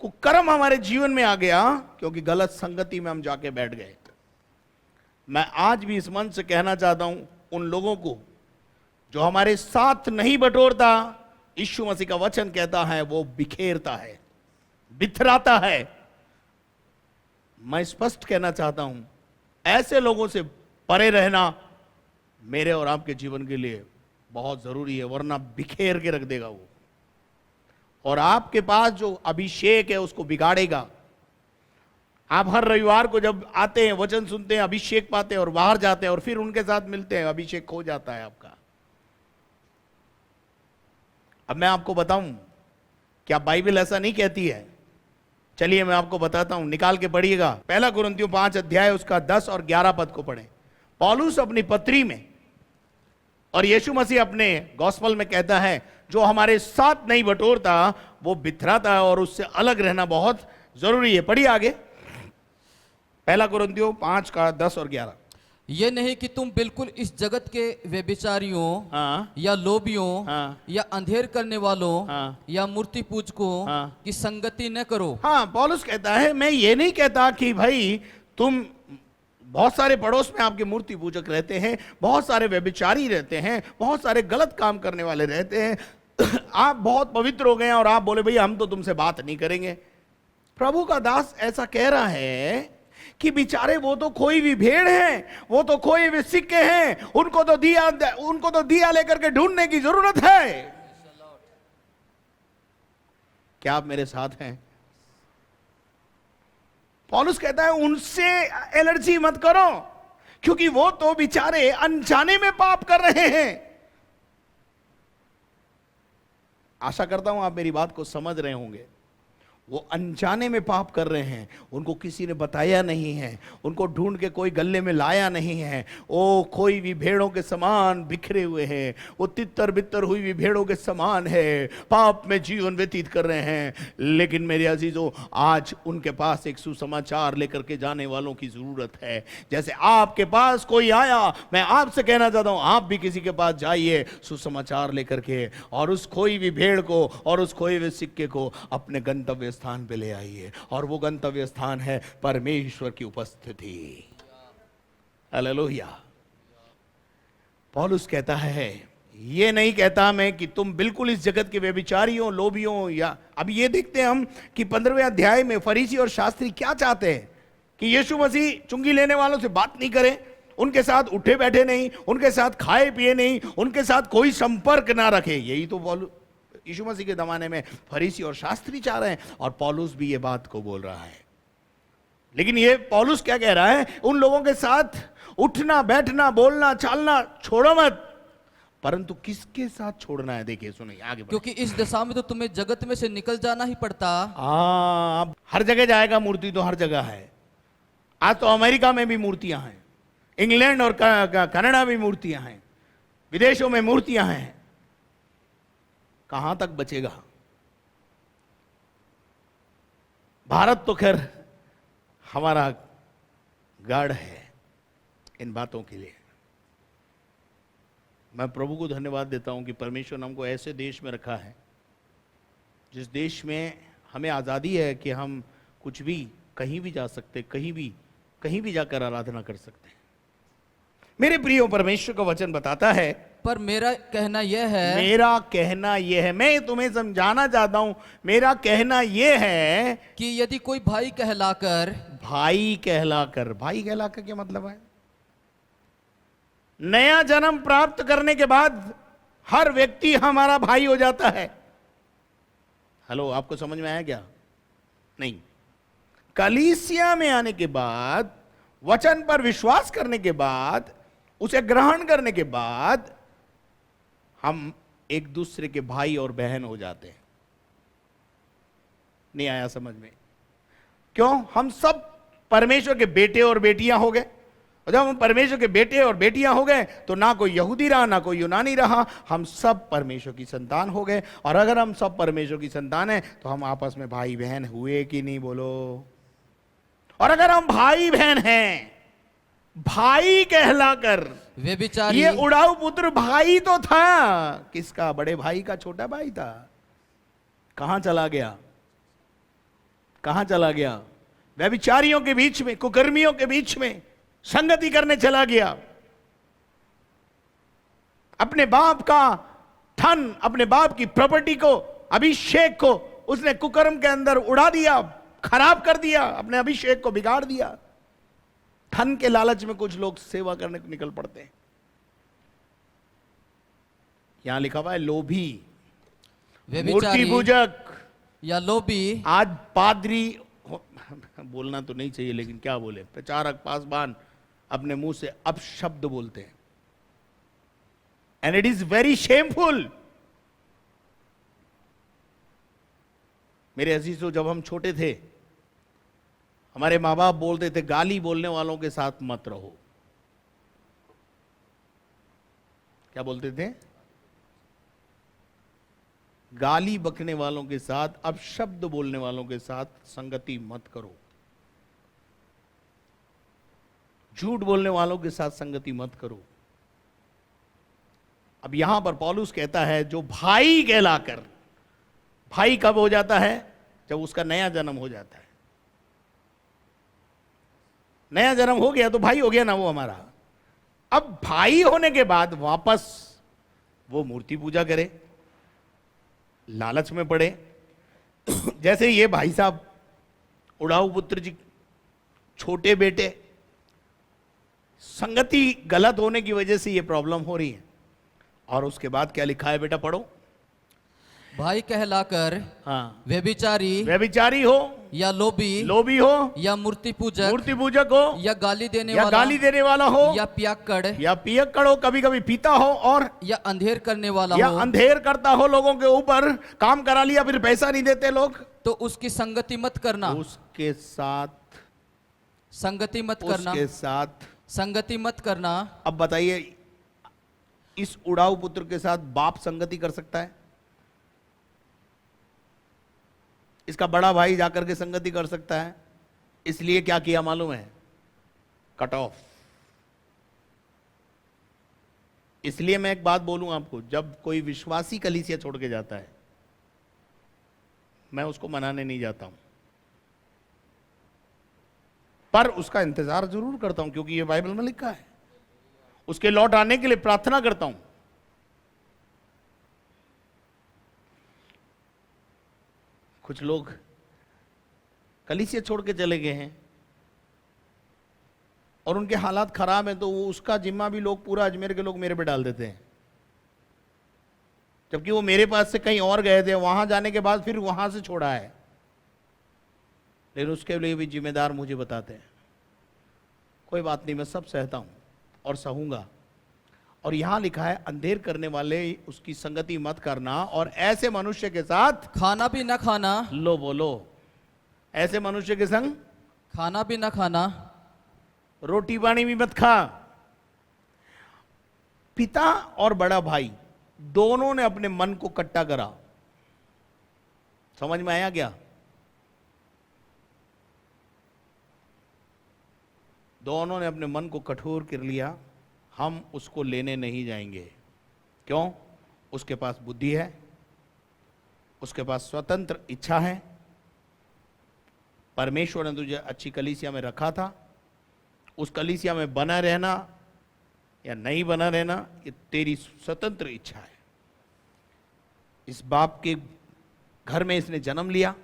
कुकर्म हमारे जीवन में आ गया क्योंकि गलत संगति में हम जाके बैठ गए। मैं आज भी इस मन से कहना चाहता हूं उन लोगों को जो हमारे साथ नहीं बटोरता, यीशु मसीह का वचन कहता है वो बिखेरता है, बिथराता है। मैं स्पष्ट कहना चाहता हूं, ऐसे लोगों से परे रहना मेरे और आपके जीवन के लिए बहुत जरूरी है, वरना बिखेर के रख देगा वो, और आपके पास जो अभिषेक है उसको बिगाड़ेगा। आप हर रविवार को जब आते हैं, वचन सुनते हैं, अभिषेक पाते हैं और बाहर जाते हैं और फिर उनके साथ मिलते हैं, अभिषेक खो जाता है आपका। अब मैं आपको बताऊं, क्या बाइबल ऐसा नहीं कहती है? चलिए मैं आपको बताता हूं, निकाल के पढ़िएगा। पहला कुरिन्थियों 5 अध्याय उसका 10 और 11 पद को पढ़ें। पौलुस अपनी पत्री में और यीशु मसीह अपने गॉस्पल में कहता है, जो हमारे साथ नहीं बटोरता वो बिथराता है और उससे अलग रहना बहुत जरूरी है। पढ़िए आगे, पहला कुरिन्थियों 5 का 10 और 11। ये नहीं कि तुम बिल्कुल इस जगत के व्यभिचारियों हाँ, या लोभियों हाँ, या अंधेर करने वालों हाँ, या मूर्ति पूजकों हाँ, की संगति न करो। हाँ, पौलुस कहता है, मैं ये नहीं कहता कि भाई तुम, बहुत सारे पड़ोस में आपके मूर्ति पूजक रहते हैं, बहुत सारे व्यभिचारी रहते हैं, बहुत सारे गलत काम करने वाले रहते हैं, आप बहुत पवित्र हो गए हैं और आप बोले भाई हम तो तुमसे बात नहीं करेंगे। प्रभु का दास ऐसा कह रहा है कि बेचारे वो तो खोई हुई भेड़ हैं, वो तो खोए हुए सिक्के हैं, उनको तो दिया लेकर के ढूंढने की जरूरत है। क्या आप मेरे साथ हैं? पौलुस कहता है उनसे एलर्जी मत करो, क्योंकि वो तो बेचारे अनजाने में पाप कर रहे हैं। आशा करता हूं आप मेरी बात को समझ रहे होंगे। वो अनजाने में पाप कर रहे हैं, उनको किसी ने बताया नहीं है, उनको ढूंढ के कोई गले में लाया नहीं है। ओ खोई हुई भेड़ों के समान बिखरे हुए हैं, वो तितर बितर हुई हुई भेड़ों के समान है, पाप में जीवन व्यतीत कर रहे हैं। लेकिन मेरे अजीजों, आज उनके पास एक सुसमाचार लेकर के जाने वालों की जरूरत है। जैसे आपके पास कोई आया, मैं आपसे कहना चाहता हूं आप भी किसी के पास जाइए सुसमाचार लेकर के, और उस खोई हुई भेड़ को और उस खोए हुए सिक्के को अपने गंतव्य स्थान पे ले आइए, और वो गंतव्य स्थान है परमेश्वर की उपस्थिति। हालेलुया। पौलुस कहता है, ये नहीं कहता मैं कि तुम बिल्कुल इस जगत के व्यभिचारियों, लोभियों, या अब ये देखते हैं हम कि 15वें अध्याय में फरीसी और शास्त्री क्या चाहते हैं कि यीशु मसीह चुंगी लेने वालों से बात नहीं करें, उनके साथ उठे बैठे नहीं, उनके साथ खाए पिए नहीं, उनके साथ कोई संपर्क ना रखे। यही तो यीशु मसीह के जमाने में फरीसी और शास्त्री चाह रहे हैं, और पौलुस भी ये बात को बोल रहा है। लेकिन ये पौलुस क्या कह रहा है, उन लोगों के साथ उठना बैठना बोलना चालना छोड़ो मत, परंतु किसके साथ छोड़ना है? देखिए सुनिए आगे, क्योंकि इस दशा में तो तुम्हें जगत में से निकल जाना ही पड़ता। अब हर जगह जाएगा, मूर्ति तो हर जगह है। आज तो अमेरिका में भी मूर्तियां हैं, इंग्लैंड और कनाडा में मूर्तियां हैं, विदेशों में मूर्तियां हैं। कहां तक बचेगा? भारत तो खैर हमारा गढ़ है इन बातों के लिए। मैं प्रभु को धन्यवाद देता हूं कि परमेश्वर ने हमको ऐसे देश में रखा है, जिस देश में हमें आज़ादी है कि हम कुछ भी कहीं भी जा सकते, कहीं भी जाकर आराधना कर सकते हैं। मेरे प्रियो, परमेश्वर का वचन बताता है, पर मेरा कहना यह है, मैं तुम्हें समझाना चाहता हूं, मेरा कहना यह है कि यदि कोई भाई कहलाकर भाई कहलाकर क्या मतलब है? नया जन्म प्राप्त करने के बाद हर व्यक्ति हमारा भाई हो जाता है। हेलो, आपको समझ में आया क्या? नहीं। कलीसिया में आने के बाद, वचन पर विश्वास करने के बाद, उसे ग्रहण करने के बाद हम एक दूसरे के भाई और बहन हो जाते हैं। नहीं आया समझ में? क्यों? हम सब परमेश्वर के बेटे और बेटियां हो गए। और जब हम परमेश्वर के बेटे और बेटियां हो गए तो ना कोई यहूदी रहा, ना कोई यूनानी रहा, हम सब परमेश्वर की संतान हो गए। और अगर हम सब परमेश्वर की संतान हैं तो हम आपस में भाई बहन हुए कि नहीं? बोलो। और अगर हम भाई बहन हैं, भाई कहलाकर, व्यभिचारी, ये उड़ाऊ पुत्र भाई तो था, किसका? बड़े भाई का छोटा भाई था। कहां चला गया? कहां चला गया? व्यभिचारियों के बीच में, कुकर्मियों के बीच में संगति करने चला गया। अपने बाप का धन, अपने बाप की प्रॉपर्टी को, अभिषेक को उसने कुकर्म के अंदर उड़ा दिया, खराब कर दिया, अपने अभिषेक को बिगाड़ दिया। धन के लालच में कुछ लोग सेवा करने को निकल पड़ते हैं। यहां लिखा हुआ है लोभी, मूर्ति व्यभिचारी पूजक। या लोभी, आज पादरी बोलना तो नहीं चाहिए लेकिन क्या बोले, प्रचारक पासवान अपने मुंह से अपशब्द बोलते हैं, and it is very shameful. मेरे अजीजों, जब हम छोटे थे हमारे माँ बाप बोलते थे गाली बोलने वालों के साथ मत रहो। क्या बोलते थे? गाली बकने वालों के साथ, अपशब्द बोलने वालों के साथ संगति मत करो, झूठ बोलने वालों के साथ संगति मत करो। अब यहां पर पौलुस कहता है जो भाई कहलाकर, भाई कब हो जाता है? जब उसका नया जन्म हो जाता है। नया जन्म हो गया तो भाई हो गया ना वो हमारा। अब भाई होने के बाद वापस वो मूर्ति पूजा करे, लालच में पड़े। जैसे ये भाई साहब उड़ाऊ पुत्र जी, छोटे बेटे, संगति गलत होने की वजह से ये प्रॉब्लम हो रही है। और उसके बाद क्या लिखा है बेटा, पढ़ो। भाई कहलाकर हाँ, व्यभिचारी व्यभिचारी हो, या लोभी, लोभी हो, या मूर्ति पूजक, मूर्ति पूजक हो, या गाली देने या वाला, गाली देने वाला हो, या पियक्कड़, या पियक्कड़ हो, कभी कभी पीता हो, और या अंधेर करने वाला या हो, अंधेर करता हो, लोगों के ऊपर काम करा लिया फिर पैसा नहीं देते लोग, तो उसकी संगति मत करना। उसके साथ, संगति मत करना, उसके साथ संगति मत करना। अब बताइए, इस उड़ाऊ पुत्र के साथ बाप संगति कर सकता है? इसका बड़ा भाई जाकर के संगति कर सकता है? इसलिए क्या किया मालूम है? Cut off. इसलिए मैं एक बात बोलूं आपको, जब कोई विश्वासी कलीसिया छोड़ के जाता है, मैं उसको मनाने नहीं जाता हूं, पर उसका इंतजार जरूर करता हूं, क्योंकि ये बाइबल में लिखा है। उसके लौट आने के लिए प्रार्थना करता हूं। कुछ लोग कलीसिया छोड़ के चले गए हैं और उनके हालात खराब हैं, तो वो उसका जिम्मा भी लोग, पूरा अजमेर के लोग मेरे पे डाल देते हैं, जबकि वो मेरे पास से कहीं और गए थे, वहां जाने के बाद फिर वहां से छोड़ा है, लेकिन उसके लिए भी जिम्मेदार मुझे बताते हैं। कोई बात नहीं, मैं सब सहता हूं और सहूंगा। और यहां लिखा है अंधेर करने वाले उसकी संगति मत करना, और ऐसे मनुष्य के साथ खाना भी न खाना। लो बोलो, ऐसे मनुष्य के संग खाना भी न खाना, रोटी पानी भी मत खा। पिता और बड़ा भाई दोनों ने अपने मन को कट्टा करा। समझ में आया क्या? दोनों ने अपने मन को कठोर कर लिया, हम उसको लेने नहीं जाएंगे। क्यों? उसके पास बुद्धि है, उसके पास स्वतंत्र इच्छा है, परमेश्वर ने तुझे अच्छी कलीसिया में रखा था, उस कलीसिया में बना रहना या नहीं बना रहना ये तेरी स्वतंत्र इच्छा है। इस बाप के घर में इसने जन्म लिया,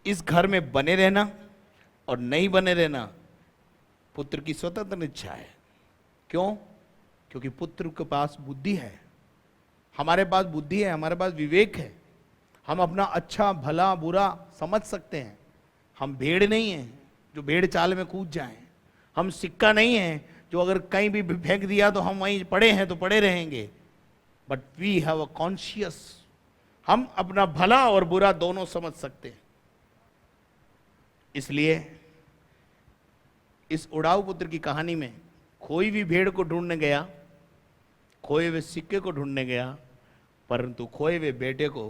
इस घर में बने रहना और नहीं बने रहना पुत्र की स्वतंत्र इच्छा है। क्यों? क्योंकि पुत्र के पास बुद्धि है, हमारे पास बुद्धि है, हमारे पास विवेक है, हम अपना अच्छा भला बुरा समझ सकते हैं। हम भेड़ नहीं हैं जो भेड़ चाल में कूद जाएं, हम सिक्का नहीं हैं जो अगर कहीं भी फेंक दिया तो हम वहीं पड़े हैं तो पड़े रहेंगे, but we have a conscious, हम अपना भला और बुरा दोनों समझ सकते हैं। इसलिए इस उड़ाऊ पुत्र की कहानी में कोई भी भेड़ को ढूंढने गया, खोए हुए सिक्के को ढूंढने गया, परंतु खोए हुए बेटे को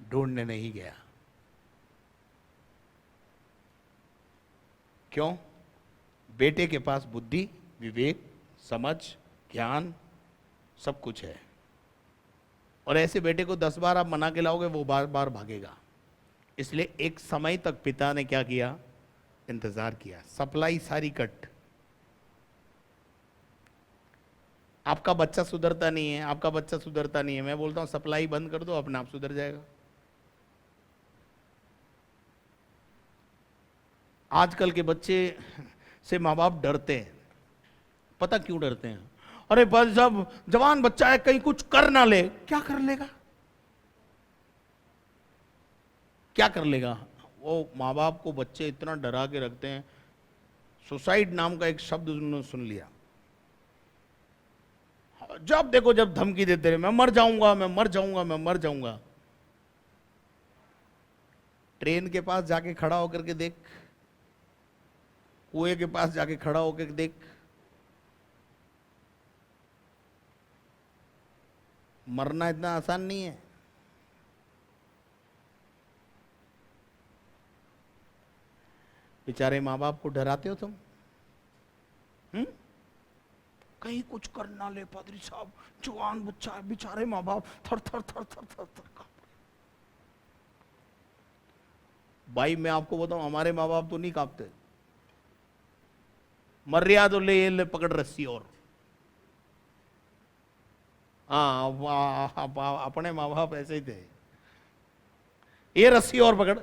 ढूंढने नहीं गया। क्यों? बेटे के पास बुद्धि, विवेक, समझ, ज्ञान सब कुछ है, और ऐसे बेटे को 10 बार आप मना के लाओगे वो बार बार भागेगा। इसलिए एक समय तक पिता ने क्या किया? इंतजार किया। सप्लाई सारी कट। आपका बच्चा सुधरता नहीं है, आपका बच्चा सुधरता नहीं है, मैं बोलता हूं सप्लाई बंद कर दो, अपने आप सुधर जाएगा। आजकल के बच्चे से माँ बाप डरते हैं। पता क्यों डरते हैं? अरे भाई साहब जवान बच्चा है, कहीं कुछ कर ना ले। क्या कर लेगा? क्या कर लेगा? वो माँ बाप को बच्चे इतना डरा के रखते हैं। सुसाइड नाम का एक शब्द उन्होंने सुन लिया, जब देखो जब धमकी देते रहे, मैं मर जाऊंगा, मैं मर जाऊंगा, मैं मर जाऊंगा। ट्रेन के पास जाके खड़ा होकर के देख, कुएं के पास जाके खड़ा होकर देख, मरना इतना आसान नहीं है। बेचारे माँ बाप को डराते हो तुम। कहीं कुछ कर ना ले पादरी साहब, जवान बच्चा है, बेचारे माँ बाप थर थर थर थर थर थर कांप। भाई मैं आपको बताऊं, हमारे माँ बाप तो नहीं कांपते। मर रहा तो ले पकड़ रस्सी और। हाँ अपने माँ बाप ऐसे ही थे, ये रस्सी और पकड़,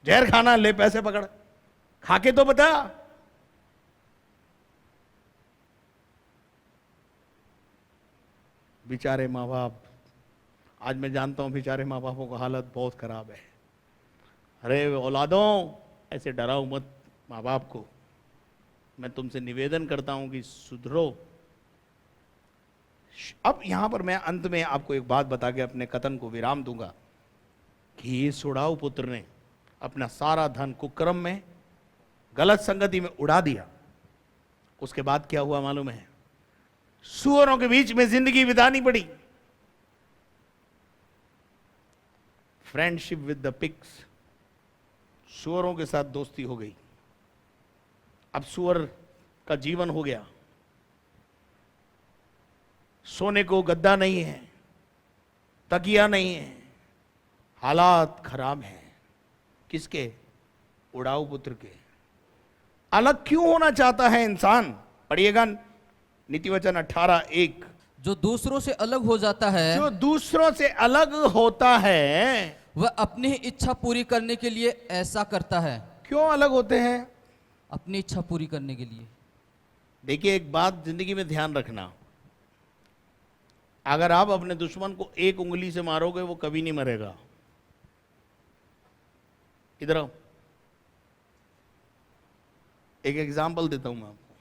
जहर खाना ले पैसे पकड़, खा के तो बता। बेचारे माँ बाप, आज मैं जानता हूं बेचारे माँ बापों का हालत बहुत खराब है। अरे औलादों, ऐसे डराओ मत माँ बाप को। मैं तुमसे निवेदन करता हूं कि सुधरो। अब यहां पर मैं अंत में आपको एक बात बता के अपने कथन को विराम दूंगा कि ये सुड़ाऊ पुत्र ने अपना सारा धन कुकर्म में, गलत संगति में उड़ा दिया। उसके बाद क्या हुआ मालूम है? सुअरों के बीच में जिंदगी बितानी पड़ी। फ्रेंडशिप विद द पिग्स, सुअरों के साथ दोस्ती हो गई। अब सुअर का जीवन हो गया। सोने को गद्दा नहीं है, तकिया नहीं है, हालात खराब हैं। किसके? उड़ाऊ पुत्र के। अलग क्यों होना चाहता है इंसान? पढ़िएगा नीतिवचन 18:1। जो दूसरों से अलग हो जाता है, जो दूसरों से अलग होता है, वह अपनी इच्छा पूरी करने के लिए ऐसा करता है। क्यों अलग होते हैं? अपनी इच्छा पूरी करने के लिए। देखिए एक बात जिंदगी में ध्यान रखना, अगर आप अपने दुश्मन को एक उंगली से मारोगे वो कभी नहीं मरेगा। इधर आओ, एक एग्जाम्पल देता हूं मैं आपको।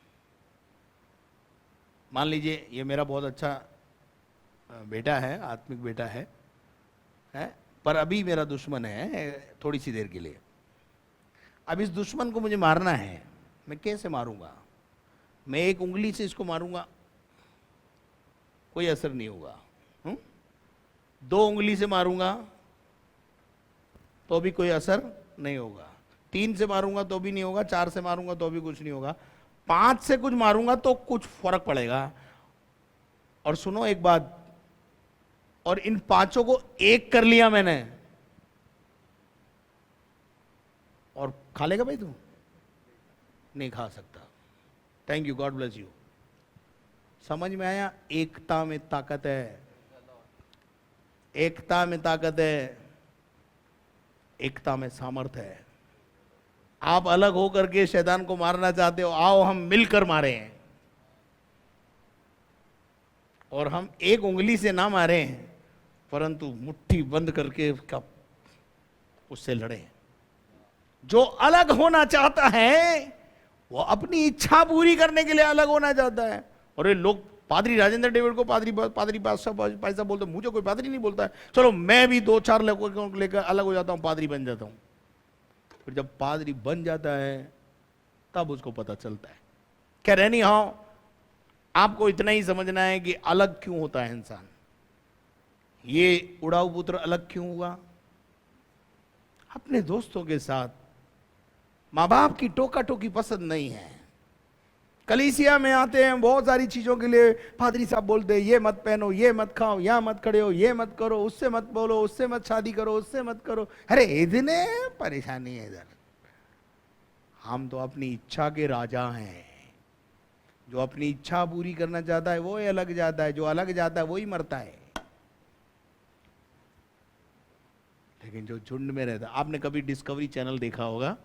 मान लीजिए ये मेरा बहुत अच्छा बेटा है, आत्मिक बेटा है, पर अभी मेरा दुश्मन है थोड़ी सी देर के लिए। अब इस दुश्मन को मुझे मारना है, मैं कैसे मारूंगा? मैं एक उंगली से इसको मारूंगा, कोई असर नहीं होगा। दो उंगली से मारूंगा तो भी कोई असर नहीं होगा, 3 से मारूंगा तो भी नहीं होगा, 4 से मारूंगा तो भी कुछ नहीं होगा, 5 से कुछ मारूंगा तो कुछ फर्क पड़ेगा। और सुनो एक बात, और इन 5 को एक कर लिया मैंने, और खा लेगा भाई तू? नहीं खा सकता। Thank you, God bless you. समझ में आया? एकता में ताकत है, एकता में ताकत है, एकता में सामर्थ्य है। आप अलग होकर के शैतान को मारना चाहते हो, आओ हम मिलकर मारे हैं, और हम एक उंगली से ना मारे हैं परंतु मुट्ठी बंद करके उससे लड़े। जो अलग होना चाहता है वो अपनी इच्छा पूरी करने के लिए अलग होना चाहता है। और ये लोग पादरी राजेंद्र डेविड को पादरी बादशाह पैसा बोलते, मुझे कोई पादरी नहीं बोलता है, चलो मैं भी 2-4 लोगों को लेकर अलग हो जाता हूं, पादरी बन जाता हूं। फिर जब पादरी बन जाता है तब उसको पता चलता है। कह रहे नहीं, हाँ आपको इतना ही समझना है कि अलग क्यों होता है इंसान। ये उड़ाऊ पुत्र अलग क्यों हुआ? अपने दोस्तों के साथ। माँ बाप की टोका टोकी पसंद नहीं है। कलीसिया में आते हैं बहुत सारी चीजों के लिए, पादरी साहब बोलते हैं ये मत पहनो, ये मत खाओ, यहाँ मत खड़े हो, ये मत करो, उससे मत बोलो, उससे मत शादी करो, उससे मत करो। अरे इतने परेशानी है इधर। हम तो अपनी इच्छा के राजा हैं। जो अपनी इच्छा पूरी करना चाहता है वो ही अलग जाता है, जो अलग जाता है वो ही मरता है। लेकिन जो झुंड में रहता है, आपने कभी डिस्कवरी चैनल देखा होगा,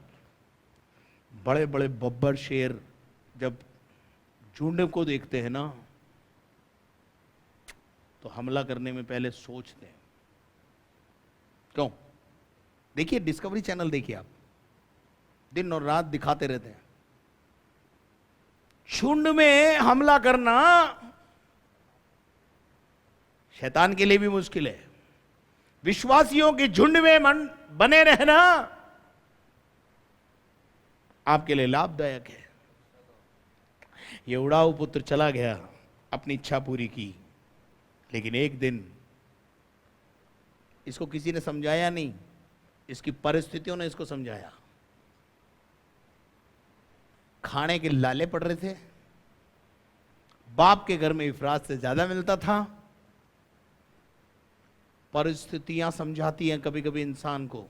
बड़े बड़े बब्बर शेर जब झुंड को देखते हैं ना तो हमला करने में पहले सोचते हैं। क्यों? देखिए डिस्कवरी चैनल देखिए आप, दिन और रात दिखाते रहते हैं। झुंड में हमला करना शैतान के लिए भी मुश्किल है, विश्वासियों के झुंड में मन बने रहना आपके लिए लाभदायक है। ये उड़ाऊ पुत्र चला गया, अपनी इच्छा पूरी की, लेकिन एक दिन इसको किसी ने समझाया नहीं, इसकी परिस्थितियों ने इसको समझाया। खाने के लाले पड़ रहे थे, बाप के घर में इफरात से ज्यादा मिलता था। परिस्थितियां समझाती हैं कभी कभी इंसान को।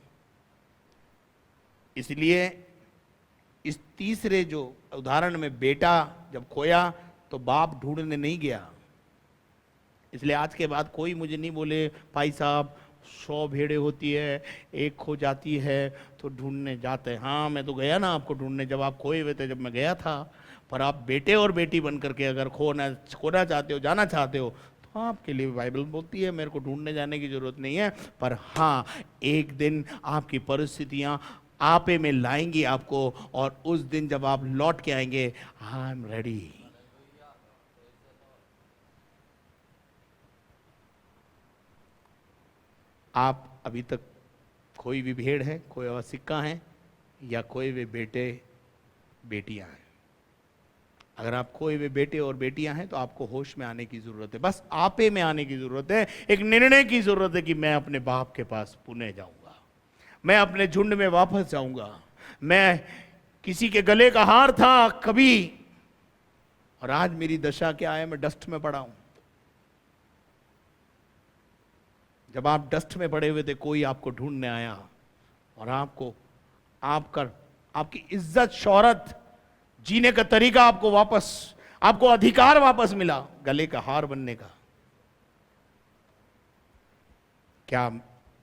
इसलिए इस तीसरे जो उदाहरण में बेटा जब खोया तो बाप ढूंढने नहीं गया। इसलिए आज के बाद कोई मुझे नहीं बोले भाई साहब 100 भेड़ें होती है, एक खो जाती है तो ढूंढने जाते हैं। हाँ मैं तो गया ना आपको ढूंढने, जब आप खोए हुए थे जब मैं गया था। पर आप बेटे और बेटी बन करके अगर खोना चाहते हो, जाना चाहते हो, तो आपके लिए बाइबल बोलती है मेरे को ढूंढने जाने की जरूरत नहीं है। पर हाँ एक दिन आपकी परिस्थितियां आपे में लाएंगी आपको, और उस दिन जब आप लौट के आएंगे, आई एम रेडी। आप अभी तक कोई भी भेड़ है, कोई और सिक्का है, या कोई भी बेटे बेटियां हैं। अगर आप कोई भी बेटे और बेटियां हैं तो आपको होश में आने की जरूरत है, बस आपे में आने की जरूरत है। एक निर्णय की जरूरत है कि मैं अपने बाप के पास पुनः जाऊंगा, मैं अपने झुंड में वापस जाऊंगा। मैं किसी के गले का हार था कभी, और आज मेरी दशा क्या है, मैं डस्ट में पड़ा हूं। जब आप डस्ट में पड़े हुए थे, कोई आपको ढूंढने आया और आपको आपकी इज्जत, शोहरत, जीने का तरीका आपको अधिकार वापस मिला, गले का हार बनने का। क्या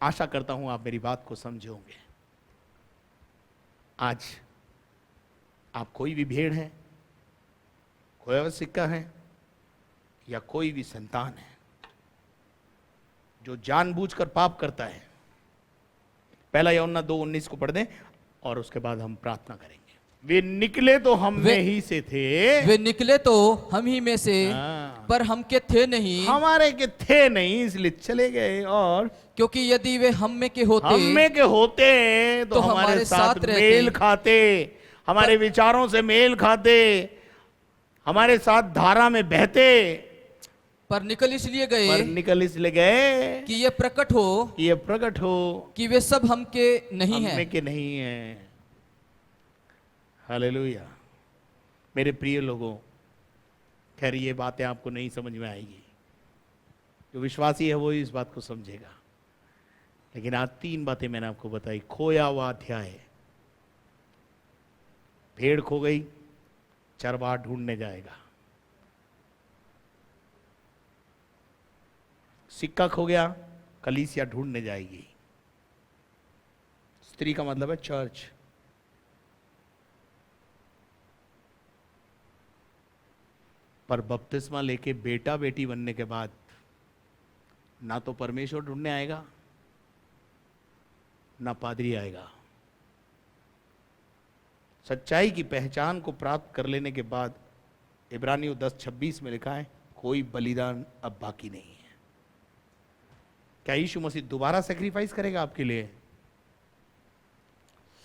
आशा करता हूं आप मेरी बात को समझे होंगे। आज आप कोई भी भेड़ है, कोई और सिक्का है, या कोई भी संतान है जो जानबूझकर पाप करता है। पहला यूहन्ना 2:19 को पढ़ दें और उसके बाद हम प्रार्थना करेंगे। वे निकले तो हम में ही से थे, वे निकले तो हम ही में से, पर हम के थे नहीं, हमारे के थे नहीं, इसलिए चले गए। और क्योंकि यदि वे हम में के होते, हम में के होते तो हमारे साथ मेल खाते, हमारे विचारों से मेल खाते, हमारे साथ धारा में बहते। पर निकल इसलिए पर गए निकल इसलिए गए कि ये प्रकट हो कि वे सब हम के नहीं हम हैं। में के नहीं है। हालेलुया। मेरे प्रिय लोगों, खैर ये बातें आपको नहीं समझ में आएगी, जो विश्वासी है वो इस बात को समझेगा। लेकिन आज 3 बातें मैंने आपको बताई। खोया हुआ अध्याय, भेड़ खो गई, चरवाहा ढूंढने जाएगा। सिक्का खो गया, कलीसिया ढूंढने जाएगी। स्त्री का मतलब है चर्च। पर बपतिस्मा लेके बेटा बेटी बनने के बाद ना तो परमेश्वर ढूंढने आएगा, ना पादरी आएगा। सच्चाई की पहचान को प्राप्त कर लेने के बाद इब्रानियों 10:26 में लिखा है, कोई बलिदान अब बाकी नहीं है। क्या यीशु मसीह दोबारा सैक्रिफाइस करेगा आपके लिए?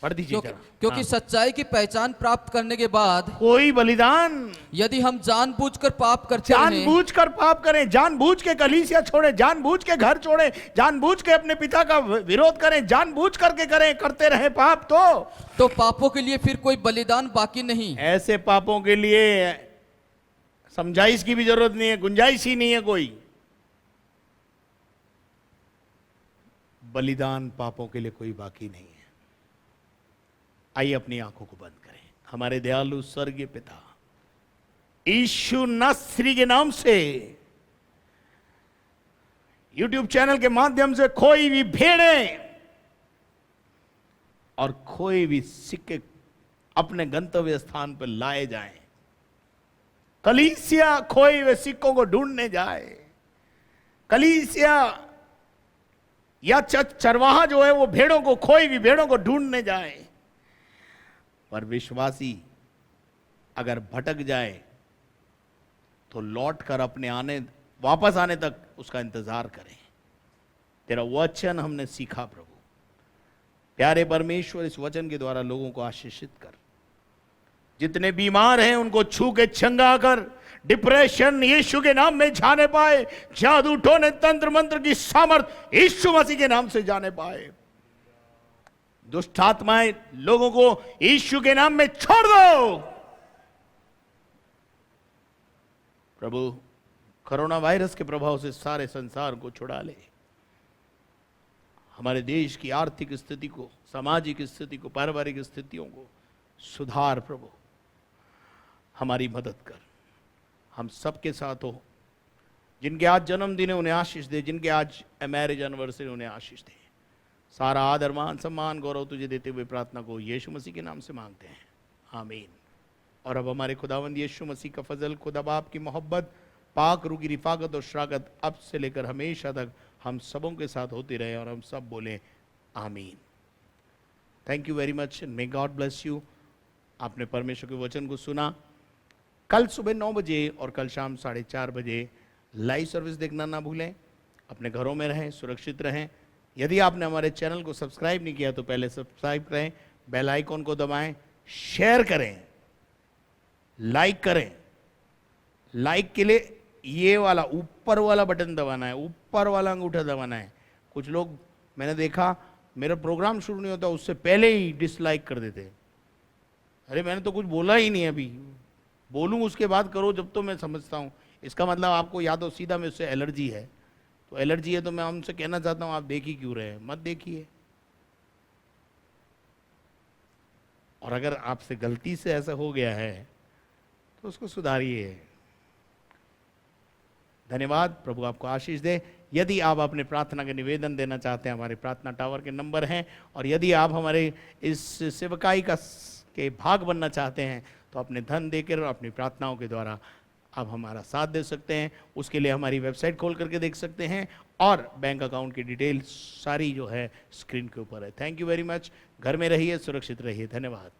पढ़ दीजिए जरा। क्योंकि सच्चाई की पहचान प्राप्त करने के बाद कोई बलिदान, यदि हम जानबूझकर पाप करते रहें, जानबूझकर पाप करें, जानबूझ के कलीसिया छोड़े, जानबूझ के घर छोड़े, जानबूझ के अपने पिता का विरोध करें, जानबूझ करके करते रहे पाप, तो पापों के लिए फिर कोई बलिदान बाकी नहीं। ऐसे पापों के लिए समझाइश की भी जरूरत नहीं है, गुंजाइश ही नहीं है कोई। बलिदान पापों के लिए कोई बाकी नहीं है। आइए अपनी आंखों को बंद करें। हमारे दयालु स्वर्गीय पिता, यीशु नासरी के नाम से YouTube चैनल के माध्यम से खोई भी भेड़ें और खोए भी सिक्के अपने गंतव्य स्थान पर लाए जाएं। कलीसिया खोए हुए सिक्कों को ढूंढने जाए। कलीसिया या चरवाहा जो है वो भेड़ों को, खोई हुई भेड़ों को ढूंढने जाए, पर विश्वासी अगर भटक जाए तो लौट कर अपने वापस आने तक उसका इंतजार करें। तेरा वचन हमने सीखा प्रभु। प्यारे परमेश्वर, इस वचन के द्वारा लोगों को आशीषित कर। जितने बीमार हैं उनको छू के चंगा कर। डिप्रेशन यीशु के नाम में जाने पाए। जादू टोने तंत्र मंत्र की सामर्थ यीशु मसीह के नाम से जाने पाए। दुष्ट आत्माएं लोगों को यीशु के नाम में छोड़ दो प्रभु। कोरोना वायरस के प्रभाव से सारे संसार को छुड़ा ले। हमारे देश की आर्थिक स्थिति को, सामाजिक स्थिति को, पारिवारिक स्थितियों को सुधार प्रभु। हमारी मदद कर। हम सबके साथ हो। जिनके आज जन्मदिन है उन्हें आशीष दे, जिनके आज मैरिज एनिवर्सरी उन्हें आशीष दे। सारा आदर मान सम्मान गौरव तुझे देते हुए प्रार्थना को यीशु मसीह के नाम से मांगते हैं, आमीन। और अब हमारे खुदावंद यीशु मसीह का फजल, खुदा बाप की मोहब्बत, पाक रूह की रिफाकत और शराकत अब से लेकर हमेशा तक हम सबों के साथ होती रहे। और हम सब बोले आमीन। Thank you very much, may God bless you. आपने परमेश्वर के वचन को सुना। कल सुबह 9 बजे और कल शाम 4:30 बजे लाइव सर्विस देखना ना भूलें। अपने घरों में रहें, सुरक्षित रहें। यदि आपने हमारे चैनल को सब्सक्राइब नहीं किया तो पहले सब्सक्राइब करें, बेल आइकॉन को दबाएं, शेयर करें, लाइक करें। लाइक के लिए ये वाला ऊपर वाला बटन दबाना है, ऊपर वाला अंगूठा दबाना है। कुछ लोग मैंने देखा मेरा प्रोग्राम शुरू नहीं होता उससे पहले ही डिसलाइक कर देते। अरे मैंने तो कुछ बोला ही नहीं, अभी बोलूँ उसके बाद करो, जब तो मैं समझता हूँ इसका मतलब आपको या तो सीधा में उससे एलर्जी है। तो एलर्जी है तो मैं उनसे कहना चाहता हूँ आप देख ही क्यों रहे हैं, मत देखिए। और अगर आपसे गलती से ऐसा हो गया है तो उसको सुधारिए। धन्यवाद। प्रभु आपको आशीष दे। यदि आप अपने प्रार्थना के निवेदन देना चाहते हैं, हमारे प्रार्थना टावर के नंबर हैं। और यदि आप हमारे इस सेवकाई के भाग बनना चाहते हैं तो अपने धन देकर और अपनी प्रार्थनाओं के द्वारा आप हमारा साथ दे सकते हैं। उसके लिए हमारी वेबसाइट खोल करके देख सकते हैं और बैंक अकाउंट की डिटेल सारी जो है स्क्रीन के ऊपर है। Thank you very much. घर में रहिए, सुरक्षित रहिए। धन्यवाद।